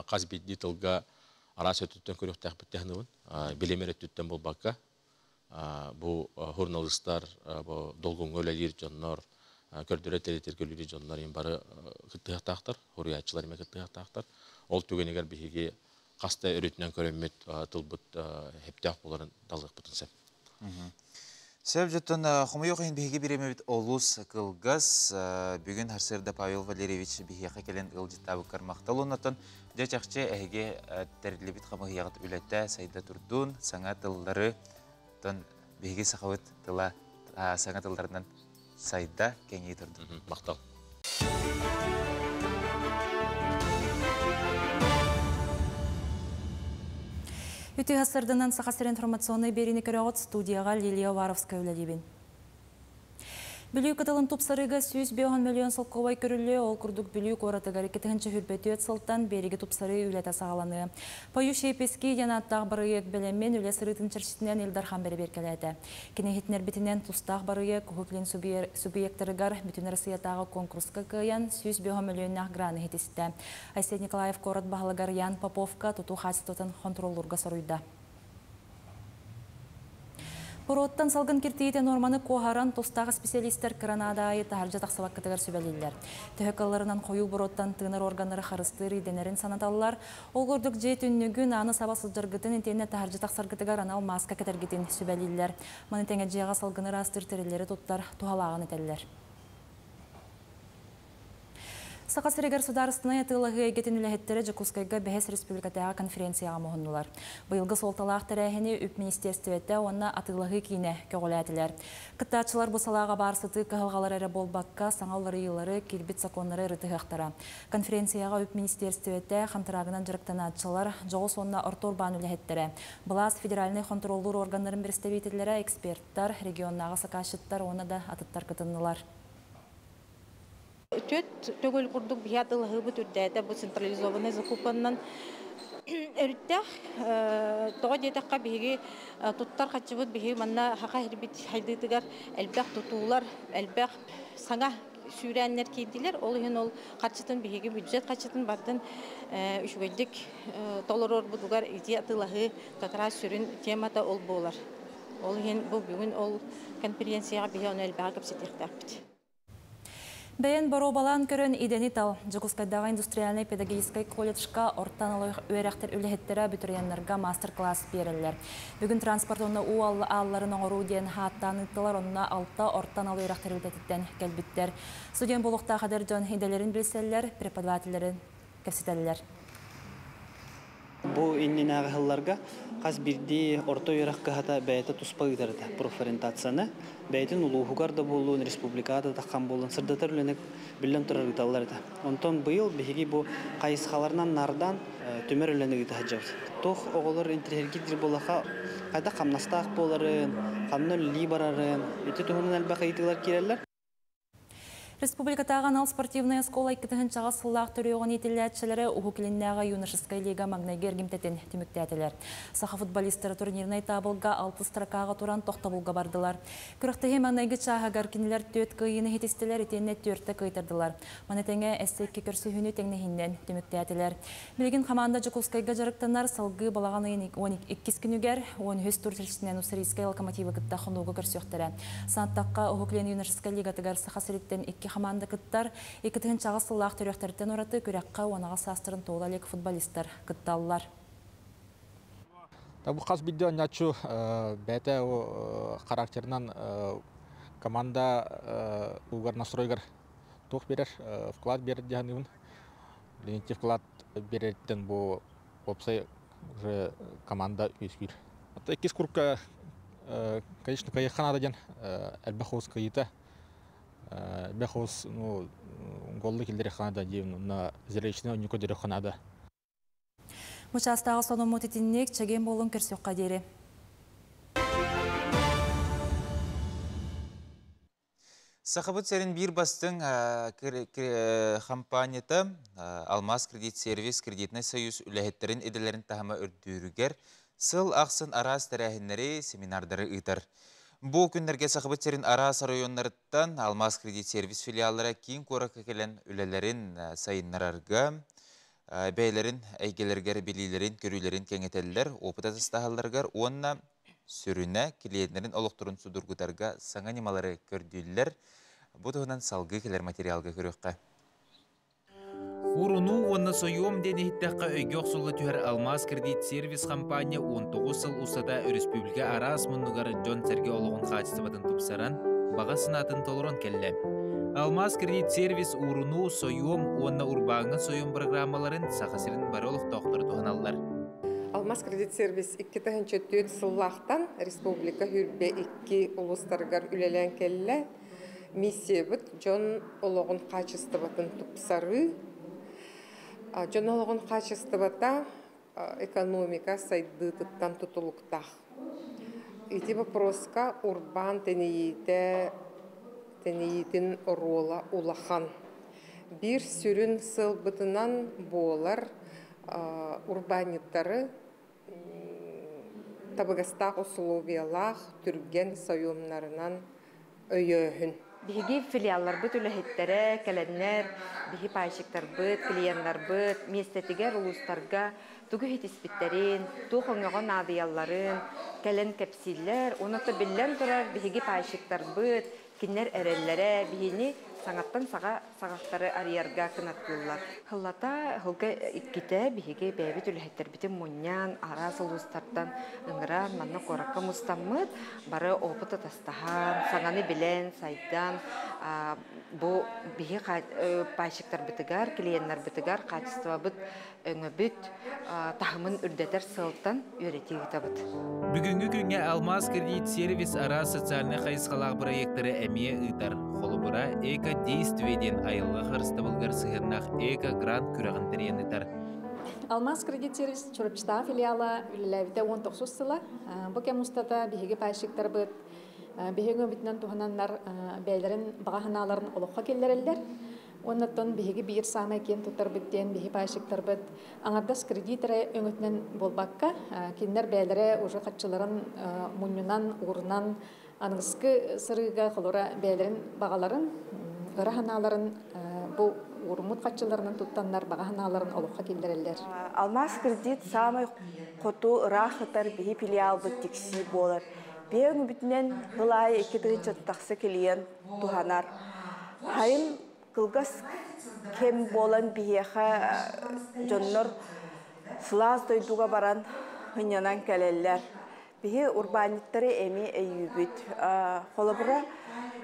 qazbiddi tılga arası ötütten körük taqbit tehnibin, bilemeret tütten bol bakka. Bu jurnalistlar, bu dolgun ölelir jonlar, kördüre teletergölüri jonlar en bari qıttıq taqtar, hurriyatçılar me qıttıq taqtar. Ol tügeneger bihigi qasta örütünden körümmet tılbıt heptaq boların dalıq butun sep. Sebep jottun xumuyuqin bihigi biremebit olus kılgaz. Bugün Harsırda Pavel Valerievich bihiyaqa kelen ılcıtabı karmaqtal onatan jaçaqçı ähige terilibit xumuyaqat ülette sayda turdun sana tılları ton bihigi saqawit tıla sana tıllarından sayda kengi turdun. Maqtal. Үті ғасырдынан сақасыр информационный беріні көріғыт студияға Лилия Варовская өлелебін. Бүлі кытылын тупсарыға 105 миллион солқовай көрілі, ол күрдік бүлі қоратығары кетігінші хүрбеті өт сылттан берігі тупсары үлеті сағаланы. Паю шейпескі янаттағы барыйық білеммен үле сырытын чыршытынан Илдархан бері беркеледі. Кенегетінер бітінен тұстағы барыйық құқықлен субъекттарығар бүтін Россиятағы конкурсқа күйен 105 миллионнақ граны хетесті. Айсет Николаев корот бағылығар Ян Поповка тұту қасыстотын контроллурға соруйда. Бороттан салгын кертейді норманы қоғаран тостағы специалистер Канадайы тахаржа тақсабақ кітігер сөбәлелер. Төхекаларынан қою бороттан тыңыр органары қарыстыр иденерін санаталылар. Ол көрдік жет үннігін аны сабасыз жыргытын интенне тахаржа тақсар кітігер анал маска кітергетін сөбәлелер. Маны тәңе жеға салгыныр астыр терелері тұттар туғалағын етелілер. Сақасырегер сударыстына етілігі егетін үләхеттері Жакускайға бәхес республикатаға конференцияға мұғынылар. Бұйылғы солталақ тәрәхіне үп министерстветті онына атылығы кейіне көгіләтілер. Кыттатшылар бұл салаға барсыты кығылғалар әрі болбаққа саңаулары елары келбет сақонлары рытығықтара. Конференцияға үп министерстветті қантырағынан жырықтан атшылар жоғы сонына орторбан үләхеттері. Бұлас федеральный контроллур органларын берістебейтілері, эксперттар, регионнағы сақашыттар оны да атыттар кытынылар. Төт төгөл курдук биятылыгы бу түрдәдә бу централизованный закупаннан өрттәх тога детакка биги туттар качыбыт биги манна хака хирбит хайдытыгар әлбәк тутулар әлбәк саңа сүрәннәр кидиләр ол һин ол качытын биги бюджет качытын бардын үчүгәдик толорор будугар идиятылыгы какра сүрен темата ол болар ол һин бу бүгүн ол конференцияга биги оны әлбәк кепсетәктәп. Бәйін бару балан көрін идені тал. Жакускайдағы индустриальный педагогический колледжға ортан алайық өрәқтер үліхеттері бүтіренлерге мастер-класс берілер. Бүгін транспорт оны алларын оңыру ден хаттан ұттылар онына алта ортан алу өрәқтер үлдететтен кәлбіттер. Студен болуқта қадар жон иделерін білселер, преподавателерін кәпсетелер. бу иннинага хылларга каз бирди орто юрак кахата бәйте туспа гидерде профориентацияны бәйтен улугугар да болуун республикада таккан болуун сырдатар үленек билен турар гиталларда. Онтон быйыл биһиги бу кайысхаларынан нардан төмөр үленек гитахажаб. Тох оголор интерергидир болаха кайда камнастак боларын, камнын ли барарын, эти тухунун албакы итилар киреллер. Республикатағы анал спортивная школа 2-чаға сыллақ түріоғын етіләтшілері ұхукіліннәға юношескай лига магнайгер гемтетін түміктәтілер. Саха футболистері турнирнай табылға 6 строкаға туран тоқтабылға бардылар. Күріқтігі магнайгы чаға гаркинілер төт күйіні хетістілер етенне төртті кайтырдылар. Манетеңе әстекке көрсі хүні тәңнехіннен түміктәтілер. Білген команда Жукулскайға жарықтанар салғы балаған 12 күнігер 13 туртілшінен Уссурийскай локомотивы кітті құнуғы көрсіқтірі. Санаттаққа ұхукілін юношескай лигатығар сахасыреттен команда кыттар 2-чаға сыллақ түректәрттен ораты көрекқа онаға састырын тоғылалек футболистар кытталылар. Бұл қас бидде оңятшу бәті характерінен команда ұғар настройгар тоқ берер, вклад берер дегенігін. Ленетті вклад берерден бұл опсай команда өскір. Екес күрка, конечно, кайыққан ададен әлбәқоз кайыта. Бехос голлы келдері қанада дейін, на зірейшіне өнікі дері қанада. Мұшастағы соны мұтетіннек чеген болын көрсеққа дері. Сақыбыт сәрін бір бастың компанияты Алмаз кредит сервис кредитный союз үләхеттерін еделерін тағыма үрдірігер сыл ақсын арас тәрәхінлері семинардары ұйтар. Бұл күндерге Сақыбыттерін арас районларыттан Алмаз кредит сервис филиаллары кейін қораққа келен үлелерін сайынларарға, бәйлерін, әйгелергер, белейлерін, көрілерін кеңетелілер, опыта тастағаларғар, онына сүріне клиентлерін олықтырын судырғытарға саңа немалары көрділер. Бұл тұғынан салғы келер материалға көріққа. Уруну онна союом денехиттаққа өйгеқ сұлы түхер Алмаз кредит сервис компания 19 сыл ұсада республика арас мұнығары Джон Серге олығын қачыстыбатын тұпсаран, баға сынатын толырын келі. Алмаз кредит сервис уруну союом онна урбаңын союом программаларын сақасырын бары олық тоқтыр туғаналар. Алмаз кредит сервис 2-4 сыллақтан республика хүрбе 2 ұлыстарғар үлелен келі. Миссия бұд Джон олығын қачыстыбатын тұпсары. Жонолығын қачыстыбата экономика сайдытыттан тұтылықтақ. Эти вопроска урбан тенейтін рола улахан. Bir сүрін сыл бұтынан болар урбаниттары табығыстақ условиялақ түрген сайомнарынан өйөхін. Биһиги филиаллар быт үлэһиттэрэ, кэлэннэр, биһи пайшыктар быт, клиенттар быт, местетигер улустарга, тугу хитиспиттерин, тух оңоғон адыялларын, кэлэн кэпсиллэр, унота биллэн турар биһиги пайшыктар быт, киннер эреллэрэ, биһини саңаттан сағақтары арыярга кынаттылар. Хыллата хылга икките биһиги бэбит үлэһиттер битин муньян, арас улустардан ыңыран, манна коракка мустаммыт, бары опыты тастахан, саңаны билен, сайдан, бу биһи пайшыктар битигар, клиенттар битигар, качество бит өңө бит, тахымын үрдетер сылтан үйретеги табыт. Бүгүнгү күнгө Алмаз кредит сервис ара социальный хайысқалақ проекттері әмие ыйтар. Холубура эко-действиеден айылғы қырысты бұлғар сығырнақ эко-грант күрағын тіренітар. Алмаз кредит сервис чурапчыта филиалы үліләвіде 19 сыла. Бұл кемустата біхеге пайшықтар бұд. Біхеге бітінен туғананлар бәйлерін бағаханаларын олыққа келдерелдер. Оннаттан биһиги бир самай кен тутар биттен биһи пайшыктар бит. Аңардас кредиторы өңөтнен болбакка, киндер бәйләре уже катчыларын муннунан, урунан, аңыскы сырыга холора бәйләрен багаларын, ыраханаларын бу урмут катчыларынан туттаннар баганаларын олукка килдерелер. Алмаз кредит самай коту ырахтар биһи филиал бит тикси болар. Бең бүтнен гылай 2 таксы клиент туханар. Хайын кылгас кем болан биеха жоннор слаз дойдуга баран хынянан келеллер. Бихи урбаниттары эми эйюбит. Холобура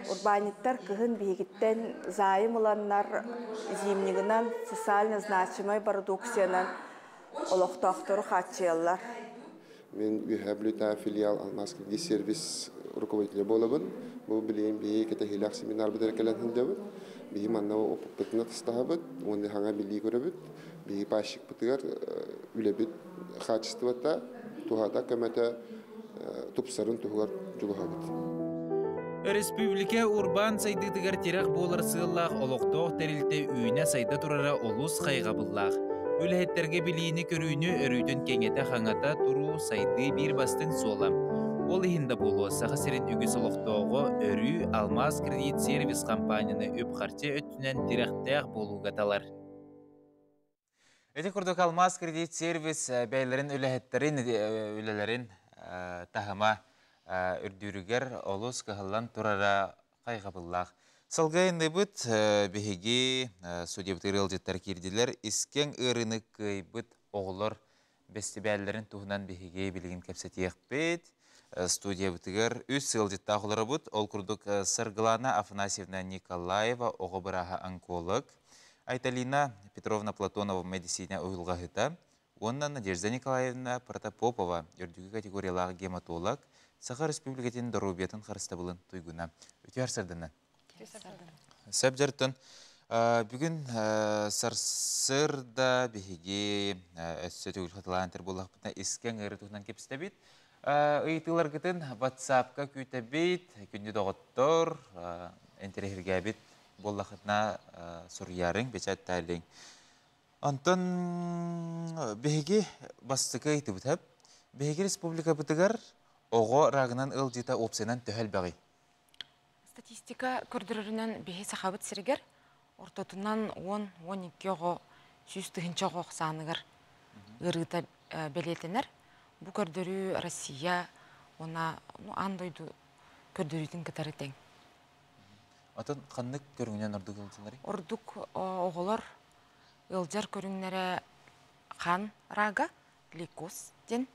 урбаниттар кыхын бихигиттен зайым уланнар зимнигынан социально значимый продукциянан олохтоохтору хаачыяллар. Мен реабилитация филиал Алмаз кредит сервис руководителя болабын. Бу билем бии кете хилак семинар бедер келендебит. Бии манна опытны тастабыт, онда ханга били көрөбүт. Бии пашык бутыгар үлебит качествота тухата кемете тупсарын тугар жулухабыт. Республика урбан сайдыдыгар тирах болар сыыллах олоқтоқ тәрілті үйіне сайда турара олус қайғабыллах. Үләхеттерге білейіні көрүйіні өрүйден кеңеті хаңата туру сайды бір бастың солам. Ол ихинда болу сақа серін үгіс олоқтоғы өрүй Алмаз кредит сервис компанияны өпқарчы өттінен тирақтақ болу ғаталар. Өте күрдік Алмаз кредит сервис бәйлерін үлелерін тахыма үрдүрігер олыс кахаллан турара қайғабыллақ. Салғайын бұд бігеге судебтер елжеттер керділер искен ұрыны көйбіт оғылыр бәстебәлерін туғынан бігеге білген кәпсетек бет. Студия бұтығыр үз елжетті ағылары бұд. Ол күрдік Сырғылана Афанасьевна Николаева оғы бұраға онколог. Айталина Петровна Платонова медицина ұйылға ғыта. Онна Надежда Николаевна Протопопова үрдігі категориялағы гематолог. Саха республикатын дорубиятын қарыстабылын туйгуна. Өте арсырдыны. Сәп жартын. Бүгін сарсырда бігеге өссі төгіл қатылағантыр болақпытына искен ғыры тұғынан кепісті бейт. Үйтілер күтін WhatsApp-ка күйті бейт, күнді доғыттыр, энтерехерге бейт болақытына сұрыярың, бечат тәлің. Антон бігеге бастықы үйті бұтап, бігеге республика бұтығар оғы рағынан ылжита опсенан төхәл бәғи. Статистика көрдірірінен бейі сақабыт сірігер, ортотынан 10-12 оғы, 100-тығынчы оғы сағынығыр ұрғыта бәлетінер. Бұл көрдірі Россия, она андойду көрдіретін кітары тең. Атын қаннық көріңнен ұрдық ылжылары? Ұрдық оғылар ылжар көріңнері қан рага, лейкоз ден,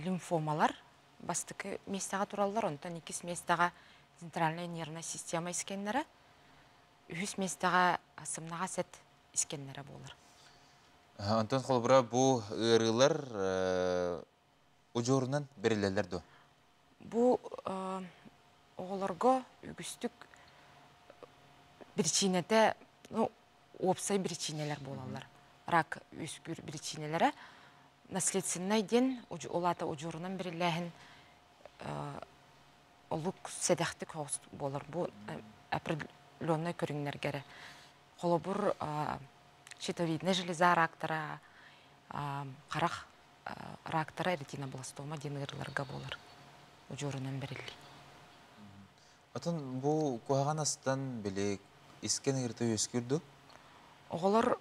лимфомалар, бастықы местаға туралылар, онтан 2 местаға центральная нервная система искеннері, 3 местаға асымнаға сәт искеннері болыр. Антон Холбра, бұл ұрылар ұжорынан берілелер ду? Бұл оғыларға үгістік причинеті, опсай причинелер болалар. Рак үскір причинелері. Наследственный ден олата ұжорынан беріләхін олық сәдәқтік болар. Бұл определенный көріңнергері. Қолыбыр щитовидная железа рактора, қарақ рактора, ретинобластома денігірлерге болар. Ұжорынан берілі. Атын бұл қоған астан білек искен ерті өскірді? Оғылар,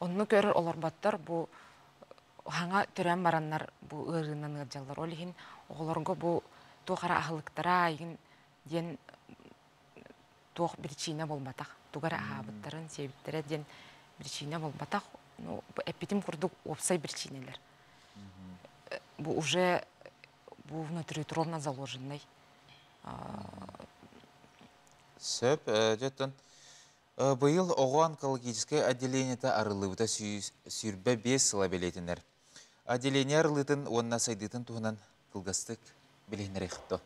онны көрір олар баттар, бұл хаңа түрен бараннар бұл ұрынан ұржалар. Олығын оғыларға бұл тоқара ағылықтара айын ден тоқ причина болматақ. Тугара абыттарын, себіттері ден причина болматақ. Эпидем құрдық опсай причинелер. Бұл уже внутритровно заложенный. Сөп, жеттін. Бұйыл оғы онкологическое отделениеті арылыбыта сүйірбе 5 сыла белетінер. Отделение арылытын, онына сайдытын туғынан қылғастық білейінер еқіпті.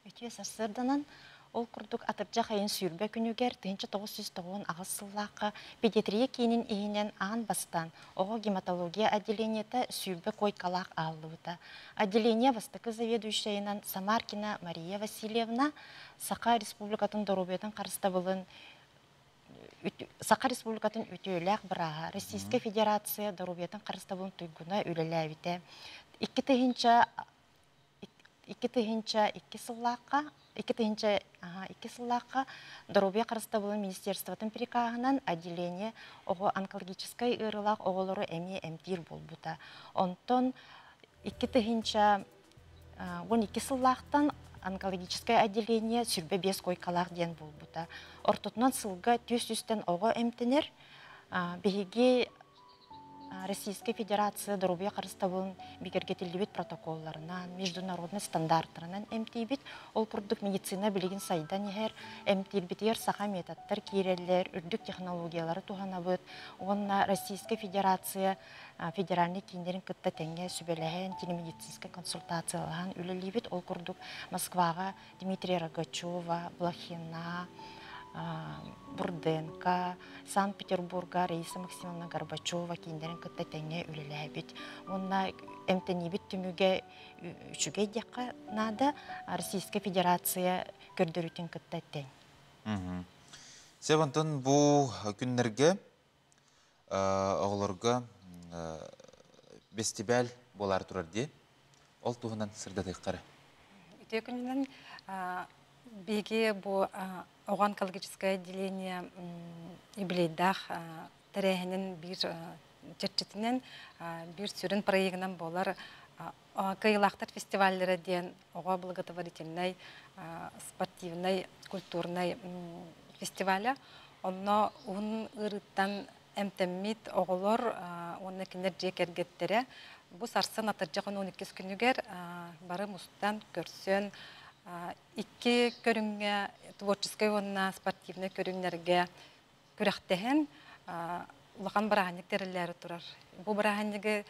Өте сасырданан ол күрдік атыржа қайын сүйірбе күнігер 1909 ағыз сыллақы педиатрия кейінен ейінен аған бастан оғы гематология отделениеті сүйірбе койкалақ алуыда. Отделение бастықы заведующайынан Самаркина Мария Васильевна Сақа Республикатын Дорубетін қарыстабылын Сақа Республикатын өтеуләқ бұраға Российская Федерация Дорубетін қарыстабылын тұйгуна өлелі әвіте. 2 сыллаққа Дорубия қарыстабылын Министерствотын прикағынан отделение оғы онкологическай ұрылақ оғылары әме әмтир болбыта. Онтон 12 сыллақтан онкологическое отделение сүрбе 5 койкалақ ден болбыта. Ортотынан сылға 200-тен оғы әмтінер бейге Российская Федерация дорубия қарыстабын бигергетілдебет протоколларынан, международный стандарттарынан әмтейбет, ол күрдік медицина білеген сайдан ехер, әмтейбетер сақа методтар кейрелер, үрдік технологиялары туғанабыт, онна Российская Федерация федеральный кейіндерін күтті тәңге сүбеләген телемедицинская консультациялаған үлелебет, ол күрдік Москваға Дмитрия Рогачева, Блохина, Бурденко, Санкт-Петербурга Раиса Максимовна Горбачева кейіндерін күтті тәңге үлеләбет. Онна әмтенебет түміге үшіге деққа нады Российская Федерация көрдірітін күтті тәң. Себантын бұл күнлерге оғылырға бестибәл болар тұрар де, ол туғынан сырдады қары. Үте күнінен беге бұл оған экологическое отделение юбилейдах тәрәхінен бір черчетінен бір сүрін проектінен болар кайылақтар фестивальдері ден оға благотворительный, спортивный, культурный фестиваля. Онна ұғын ұрыттан әмтәммит оғылыр, оны кендер жек әргеттері. Бұл сарсын атыржақын 12 күнігер бары мұстан көрсен. Икки көріңге, творческой онна спортивный көріңлерге көріқтеген ұлған барағанек тәрілері тұрар. Бұл барағанеге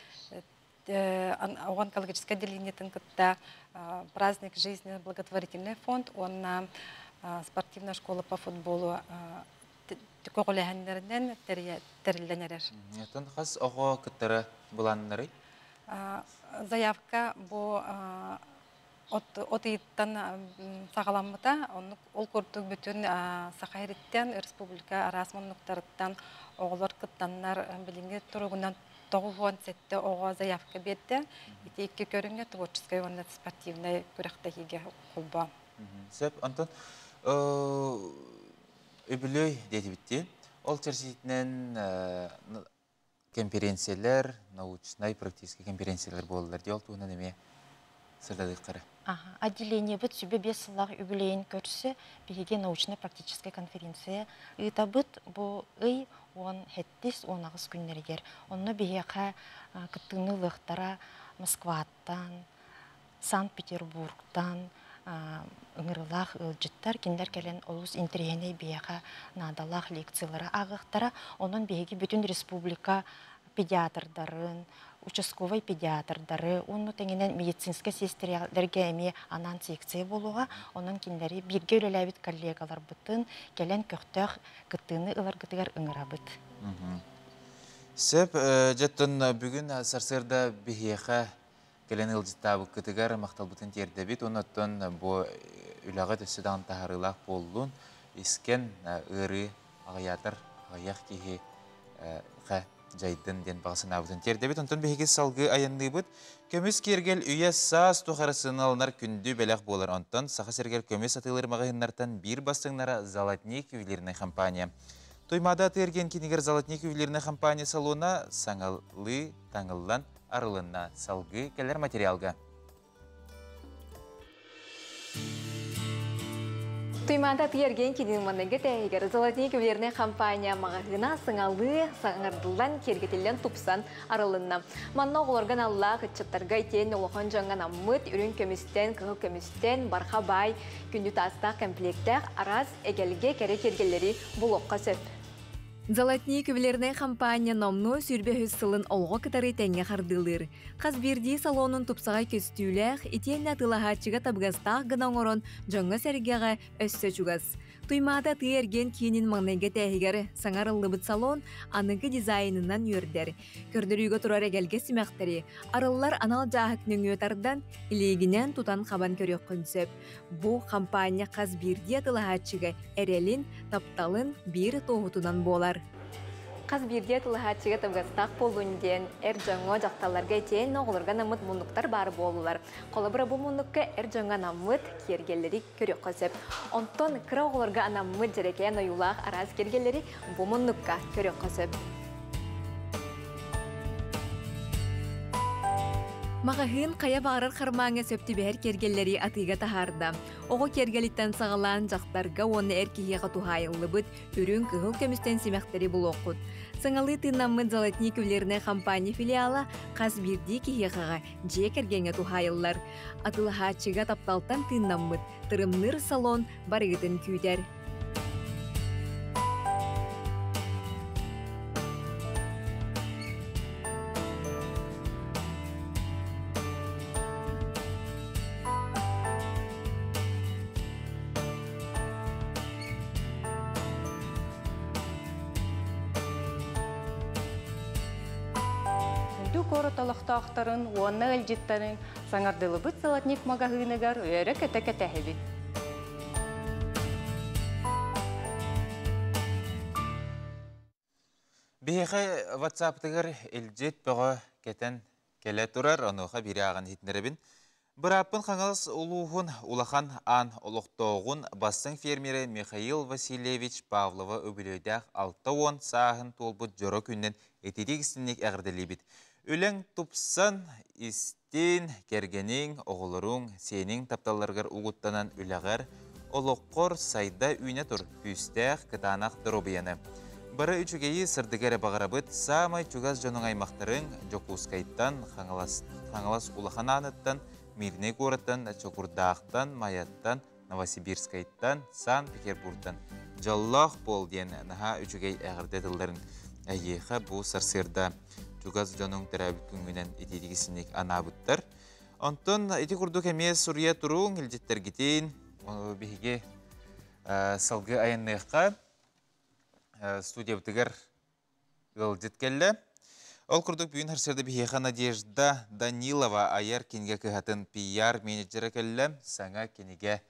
оған экологическое отделениетін күтті праздник жизни, благотворительный фонд, онна спортивная школа по футболу көғіләхендерден тәрілденерер. Нетон қас оғы күттері бұланнары? Заявка бұл отыйттан сағаламыта, ол көрдік бүтін Сақайреттен, республика арасманлықтарыттан оғылар күттанлар білінге тұрғынан 9 сетте оға заявка берді. Итекке көрінге творческая онда спортивный көріқтәкеге құлба. Сәп, Антон, өбілөй деді бітті. Ол терсетінен конференциялар, научный, практический конференциялар болылар. Де ол туғынан әме сырдады қары? Отделение бұд сүбе 5 сылақ үбілейін көрсі, бігеге научно-практическая конференция. Үйта бұд бұл үй 10-10 күннергер. Онны бігеға күттіңіліқтара Москваттан, Санкт-Петербургтан, ыңырылақ үлжіттар, кендер кәлін олыс интерегеней бігеға надалақ лекциялары ағықтара. Оның бігеге бүтін республика педиатрдарын, участковый педиатрдары, оны тәңінен медицинская сестрелерге әме анан секция болуға, оның кендері бірге өлеләбіт коллегалар бұтын, кәлен көқтіғ күттіғіні ұлар күттігер ұңыра бұт. Сәп, жаттын бүгін сарсырда бігеға кәлен ұлжыттабы күттігер мақтал бұтын терді бит, оныттын бұл үліға төсідан тағарылақ болуын, ескен ұйры ағаятыр, ағаяқ кейі жайдын ден бағысын абытын терді бит, онтын бігеге салғы аянды бұд. Көміз кергел үйе саас тұқарысын алынар күнді бәләқ болар. Онтын сақы сергел көміз атылыр мағайыннартан бір бастыңнара Золотник үйлеріне компания. Тоймада атырген кенегер Золотник үйлеріне компания салуына саңалы таңылдан арылына салғы кәлер материалға. Туймада тиерген кеден маннеге тәйгер Золотник үйлеріне компания мағағына сыңалы саңырдылдан кергетелден тупсан арылынна. Манна оғыларған алла қытчаттарға етен олуған жаңған аммыт, үрін көмістен, қығы көмістен, барха бай, күнді тастақ комплектәқ, араз әгелге кәрі кергелері бұл оққа сөп. Золотник үйлеріне компания номну сүрбе сылын олға кытары тәңе қардылыр. Қазберді салонын тупсағай көстүйләқ, етен атылағатчыға табғастақ ғынан орын жаңға сәргеға өссө чугас. Туймада тыерген кейінін маңнайға тәйгері саңарылы бұд салон анығы дизайнынан өрдер. Көрдірүйгі тұрар әгелге сімәқтері. Арылар анал жағықның өтардан илегінен тұтан қабан көрек күнсөп. Бұл компания Қазберді атылағатчыға әрелін, тапталын бір тоғытынан болар. Қазберді атылағатчыға табғастақ болуынден әр жаңға жақталарға етен оғылырға намыт мұндықтар бары болулар. Қолабыра бұл мұндыққа әр жаңға намыт кергелері көрек қосып. Онтон кіра оғылырға намыт жерекеен ойулақ араз кергелері бұл мұндыққа көрек қосып. Мағахын қая бағарар қармаңа сөпті бәр кергелері атыға тахарда. Оғы кергеліттен сағалан жақтарға оны әркеге қатуғайылы бұд, үрін күғыл көмістен семяқтары бұл оқыд. Сыңалы тыннамын Золотник өлеріне компания филиалы қаз бірді кегеғаға же кергенге тухайылар. Атылыға чыға тапталтан тыннамын, тұрымныр салон барығытын күйдер. Талақтақтарын, оны әлжеттарын саңардылы бұд Золотник магазинығар өрі кәті-кәті. Бейхі WhatsApp-тығыр әлжет бұғы кәтін кәлі тұрар, онуға бірі ағын хетінеребін. Бір аппын қаңылыс ұлуғын улахан ан ұлықтауғын бастың фермері Михаил Васильевич Павлова өбілейдәқ 6-10 сағын толбыд жоры күннен етедек істінек әғірділі бід. Өлің тұпсан істен кергенің оғылырың сенің тапталарғар ұғыттанан үләғар олыққор сайда үйне тұр пүйістәқ кытанақ дұробияны. Бары үчігейі сырдығары бағарабыт самай чугаз жоның аймақтарын жоқуызқайттан, қаңылас улахан аныттан, Мирне городтан, Чокурдақтан, Маяттан, Новосибирскайттан, Сан-Петербургтан. Жаллах бол ден наға үчігей әғірді дылдарын әйеға бұл сарсырда. Чугаз жоның тәрәбіт күнгінен етедігісінек анабыттар. Онтон, еті күрдік әме Сурия тұруң, елжеттер кетейін, бейге салғы айынныққа студия бұтығыр ғылжет келі. Ол күрдік бүйін әрсерді бейеға Надежда Данилова аяр кенге кіғатын пиар менеджері келі. Саңа кенеге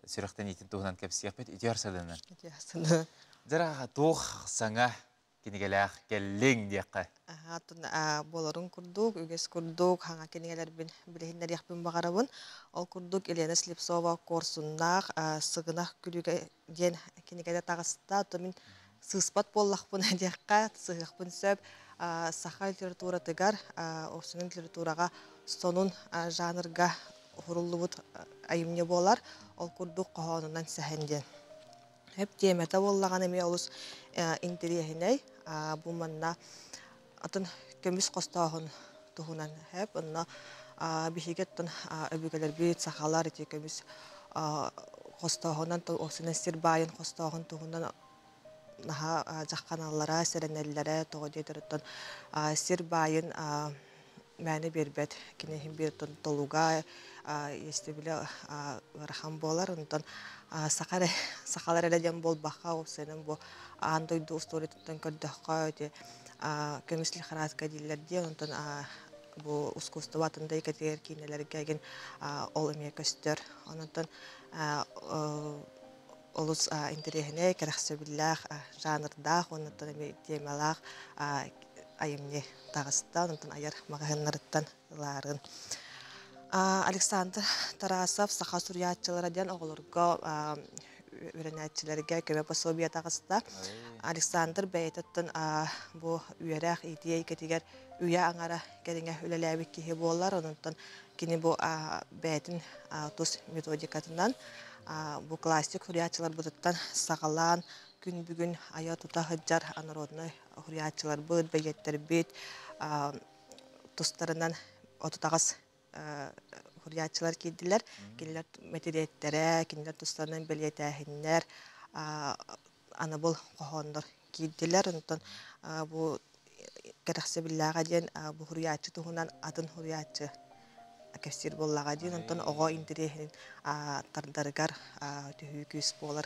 сүріқтен етін тұғынан кәпсияқ бет. Еті әрсердіні? Еті әрсерді. Жыраға тұқ саңа кенегеләқ келің дейққа. Атын боларын күрдік, үгес күрдік, хаңа кенегелер білігіндер яқпен бағарабын. Ол күрдік Елена Слепсова корсуннақ, сығынақ күліге ден кенегелер тағысында. Томин сығыспат боллақпын дейққа, сығықпын сөп, сақа литература тығар, осының литератураға сонун жанрға құрылы бұд айымне болар. Ол күрдік қоғанынан сәхенден. Hep темета боллаған әме олыс интериехіней, бұл манна атын көміс қостағын тұғынан хеп, онна бігегеттін өбігелер бейт сақалар ете көміс қостағынан, осының сир байын қостағын тұғынан жаққан аллара, сәренелері тұғы дейдіріттін сир байын мәні бербет, кенехін бердің толуға, есті білі ғархан болар, онтан сақалар әледен бол баққа, осының бұл андойды ұстуретіттен көрдіққа өте көміслі қаратқа дейлерде, онтан бұл ұскусты батындай кәтегер кейнелерге еген ол әме көстер. Онтан олыс интерехіне кәріқсі білләқ жанырдақ, онтан әме темалақ айымне тағыстан, онтан аяр мағағынларыттан ларын. Александр Тарасов сақа сүриятчылардан оғылырға өренәтчілерге көмі пособия тағыста. Александр бәйтіттін бұл үйерақ идея кетегер үйе аңара кәдіңе өлеләбік кейі болар. Онынтын кені бұл бәйтін тұс методикатынан бұл классик сүриятчылар бұдыттан сағалан күн бүгін ая тұта ғыджар анародны сүриятчылар бұд, бәйеттер бет тұстарынан отытағыз Hürriyatçılar geldiler. Geldiler meteriyetlere, geldiler dostlarından belirtəhinler, anabol qoğanlar geldiler. Ondan bu kərəxsə billağa diyen bu hürriyatçı tuğundan adın hürriyatçı kəsir bollağa diyen. Ondan oğa indiriyehin tardargar tühüyüküs bolar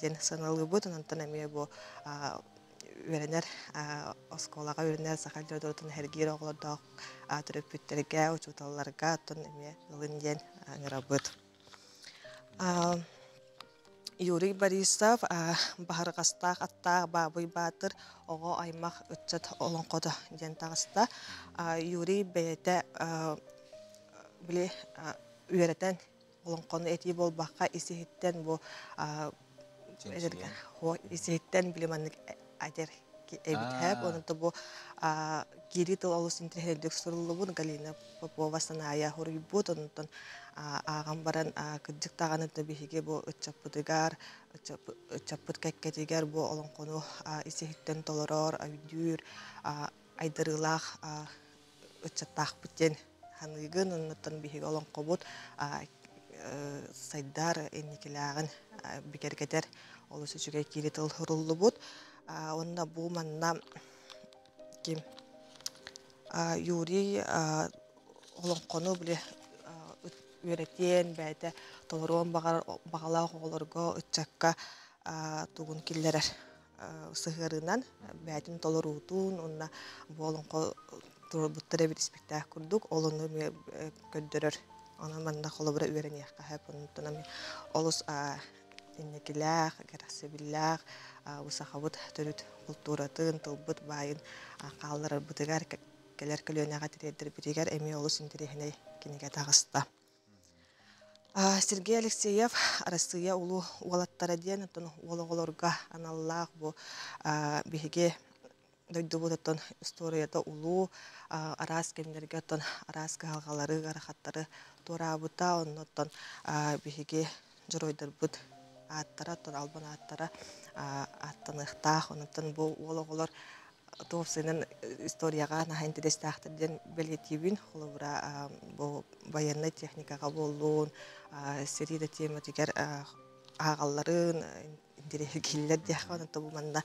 diyen sanalgı bu. Ondan əmiyə bu öğrenler oskolağa öğrenler sakallar doğrudan her geri oğlarda terapötlerge, uçutallarga atın yılından ngerabıt. Yuri Borisov bahar qastaq atta baboy batır oğa aymaq ötçat olan qoda diyen tağısta. Yuri beyte bile öğreten olan qonu eti bol bakka isihitten bu isihitten bilemanlık ader ebit hep onun da bu кири тыл олус интерхелдик сурулубун Галина Попова саная хоруйбут онтон агам баран кыджык таганы бихиге бу ычаппытыгар ычаппыт кеккетигер бу олонкону исехиттен толорор авдюр айдырылах ычаттахпытен ханыгын онтон бихиге олонкобут сайдар энникилагын бикергетер олус үчүгө кири тыл хорулубут онна бу манна ким Юрий олонкону биле үөретен бәйте толорон бағалау оғылырға үтчакка тугун киллерер сыгырынан бәйтин толорутун онна болонко турбуттары бир спектакль курдук олону көддөрөр ана манда холобра үөренияка хап онтон олус иннекилах гарасыбиллах усахабыт төрүт культуратын тылбыт байын каллар бытыгар келер көлөнага тиредер биригер эми олус интерехине кинеге тагыста. Сергей Алексеев Россия улу уалаттара диен атын уологолорга аналлах бу биге дойдубутон историяда улу арас кемдерге атын арас калгалары гарахаттары турабыта оннотон биге жоройдорбут аттара аттан албан аттара аттаныктах оннотон бу уологолор Товсынын историяга наха интерестахтырден белгетибин холобра бу военный техникага болуун серида тема тигер агалларын интерегиллер дияхван табу манда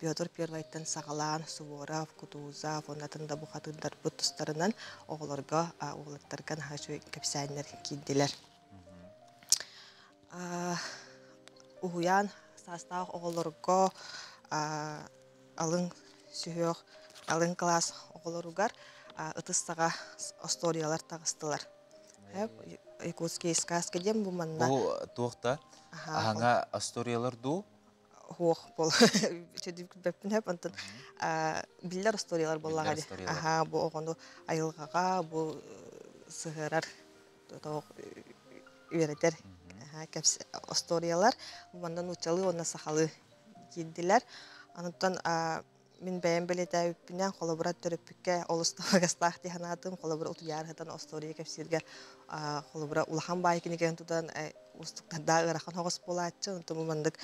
Петр Первайттан Сагалан, Суворов, Кутузов, оннатында бу хатындар бутустарынан оголорга оголаттарган хашуй кепсайнер киддилер. Уян састав оголорга алын сүйөк, алын класс оголоругар ытыстага историялар тагыстылар. Якутский сказка дем бу манда. Бу тоқта аңа историялар ду? Хох бол. Чедип беппин хеп антын биллер историялар боллагади. Бу огону айылгага бу сыгырар тоқ үйрөтер. Кепс историялар мандан учалы онна сахалы киддилер. Анаттан мен бәйін білеті өппінен қолыбырат төріппікке олыстамағастақ дейханатым, қолыбыра ұтуярғыдан остория кәпсерге қолыбыра улахан байкінеген тұдан ұстықтарда ұрақан оғыз болатшы, ұнтымы мандық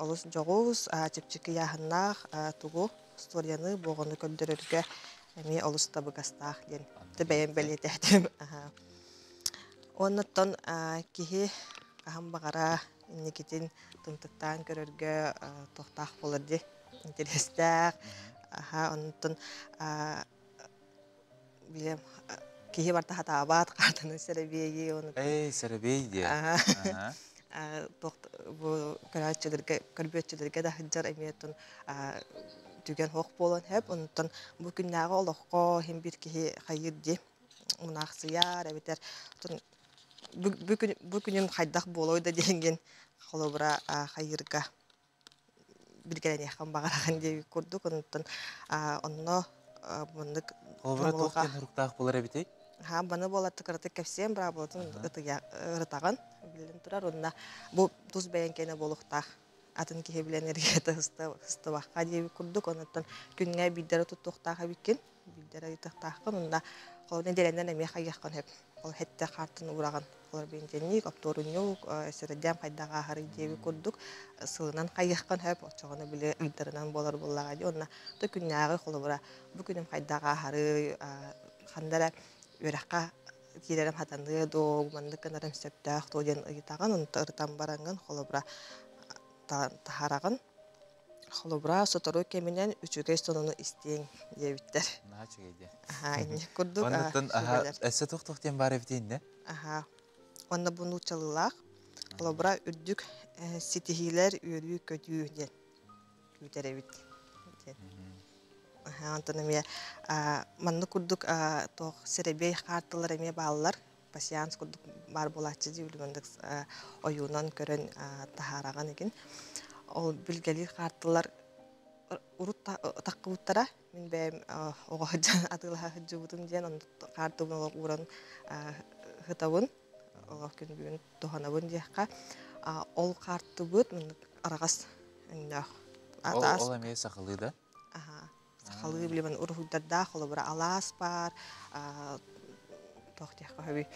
олыс жоғыз, чепчікі яғыннақ тұғу историяны боғыны көндірерге әме олыстабығастақ ден бәйін білеті әдім. Оннаттан кейі қағам бағара иннекетін тымтықтан көрерге тоқтақ болырды. Интерестак, онтон билем кие барта хатабат картаны серебеги оны. Серебей де. Токт бу карачыларга, көрбөчүлөргө да хыжар эмиетон түген хок болон хеп, онтон бу күннагы олокко хем бир кие хайырди. Унаксыяр эбитер. Бу күнүм хайдак болойда деген холобра хайырга билгелен яхан багараган деп көрдүк, онтон онно мындык холобра токтен хуруктак болор эбитей. Баны болатты кыраты кепсем бра болотун ырытаган билен турар, онна бу туз бәйенкене болуктак атын кие билен эрге хыстыбакка деп көрдүк, онтон күнгө биддер туттуктак биккен, биддер туттуктакка онда колден деленден эме хайяккан хеп. Ол хетте картын ураган. Олар бенженник, апторунюк, середем хайдага хары деп көрдүк. Сылынан хайяккан хеп, очогону биле интернан болор боллагади. Онна то күннагы холобра бу күнүм хайдага хары хандара өракка киререм хатанды до мандыканарым септак тоден ыйтаган, онта ыртан баранган холобра тахараган. Холобра сотору кеминен үчүгө сонуну истең дебиттер. Начыгеде. Инне көрдүк. Онтон эсе токтоктен бар эбитейин да? Онда буну чалылак. Холобра үрдүк ситихилер үрү көтүү ден. Күтеребит. Онтон эме манны көрдүк тох серебей карталар эме балалар пассианс көрдүк бар болачы деп билмендик оюнан көрөн тахараган экен. Ол билгели карталар урут таккыбыттара мен бэм огожан атылха жубутум ден он картын уран хытабын ол күн бүгүн тоханабын дияка ол карты бут мен арагас Ол эме сакылы да? халы билемин урхуйдарда холобра алас бар тохтях кахаби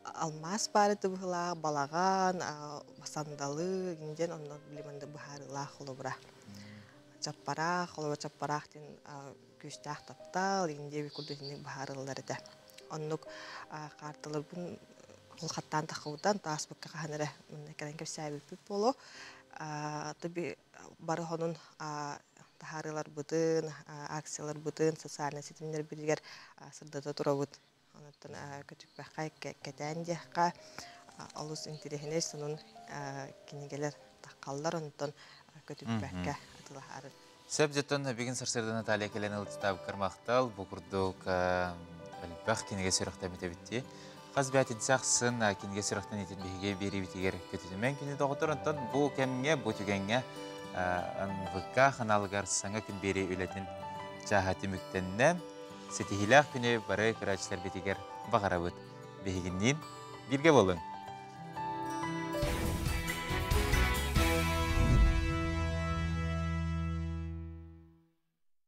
алмаз бар это была балаган сандалы инден онно билеминде бахарыла холобра чаппара холобра чаппарахтин күстах таптал инде бикурдыны бахарылар эте оннук картылыбын хаттан тахудан таспыкка ханара мен керен кепсәбип боло таби бары хонун тахарылар бутын акциялар бутын социальный сетимдер биргер сырдата турабыт онтон көтүкпәккә кетәндәккә алус интерехне сонун кинигелер таккаллар онтон көтүкпәккә атылахар Сәбҗәттән бигин сәрсәрдән Наталья келен ылтаб кармактал бу курдук әлбәх кинеге сөрәхтә битәбитти Казбәтин сахсын кинеге сөрәхтән итен биге бери битигер көтүмен кине доктор онтон бу кемгә бу түгәнгә НВК ханалыгар саңа күн бери үләтен җаһаты мөктәннә сетихилах күне бары крачлар битигер багарабыт бигиннин бирге булын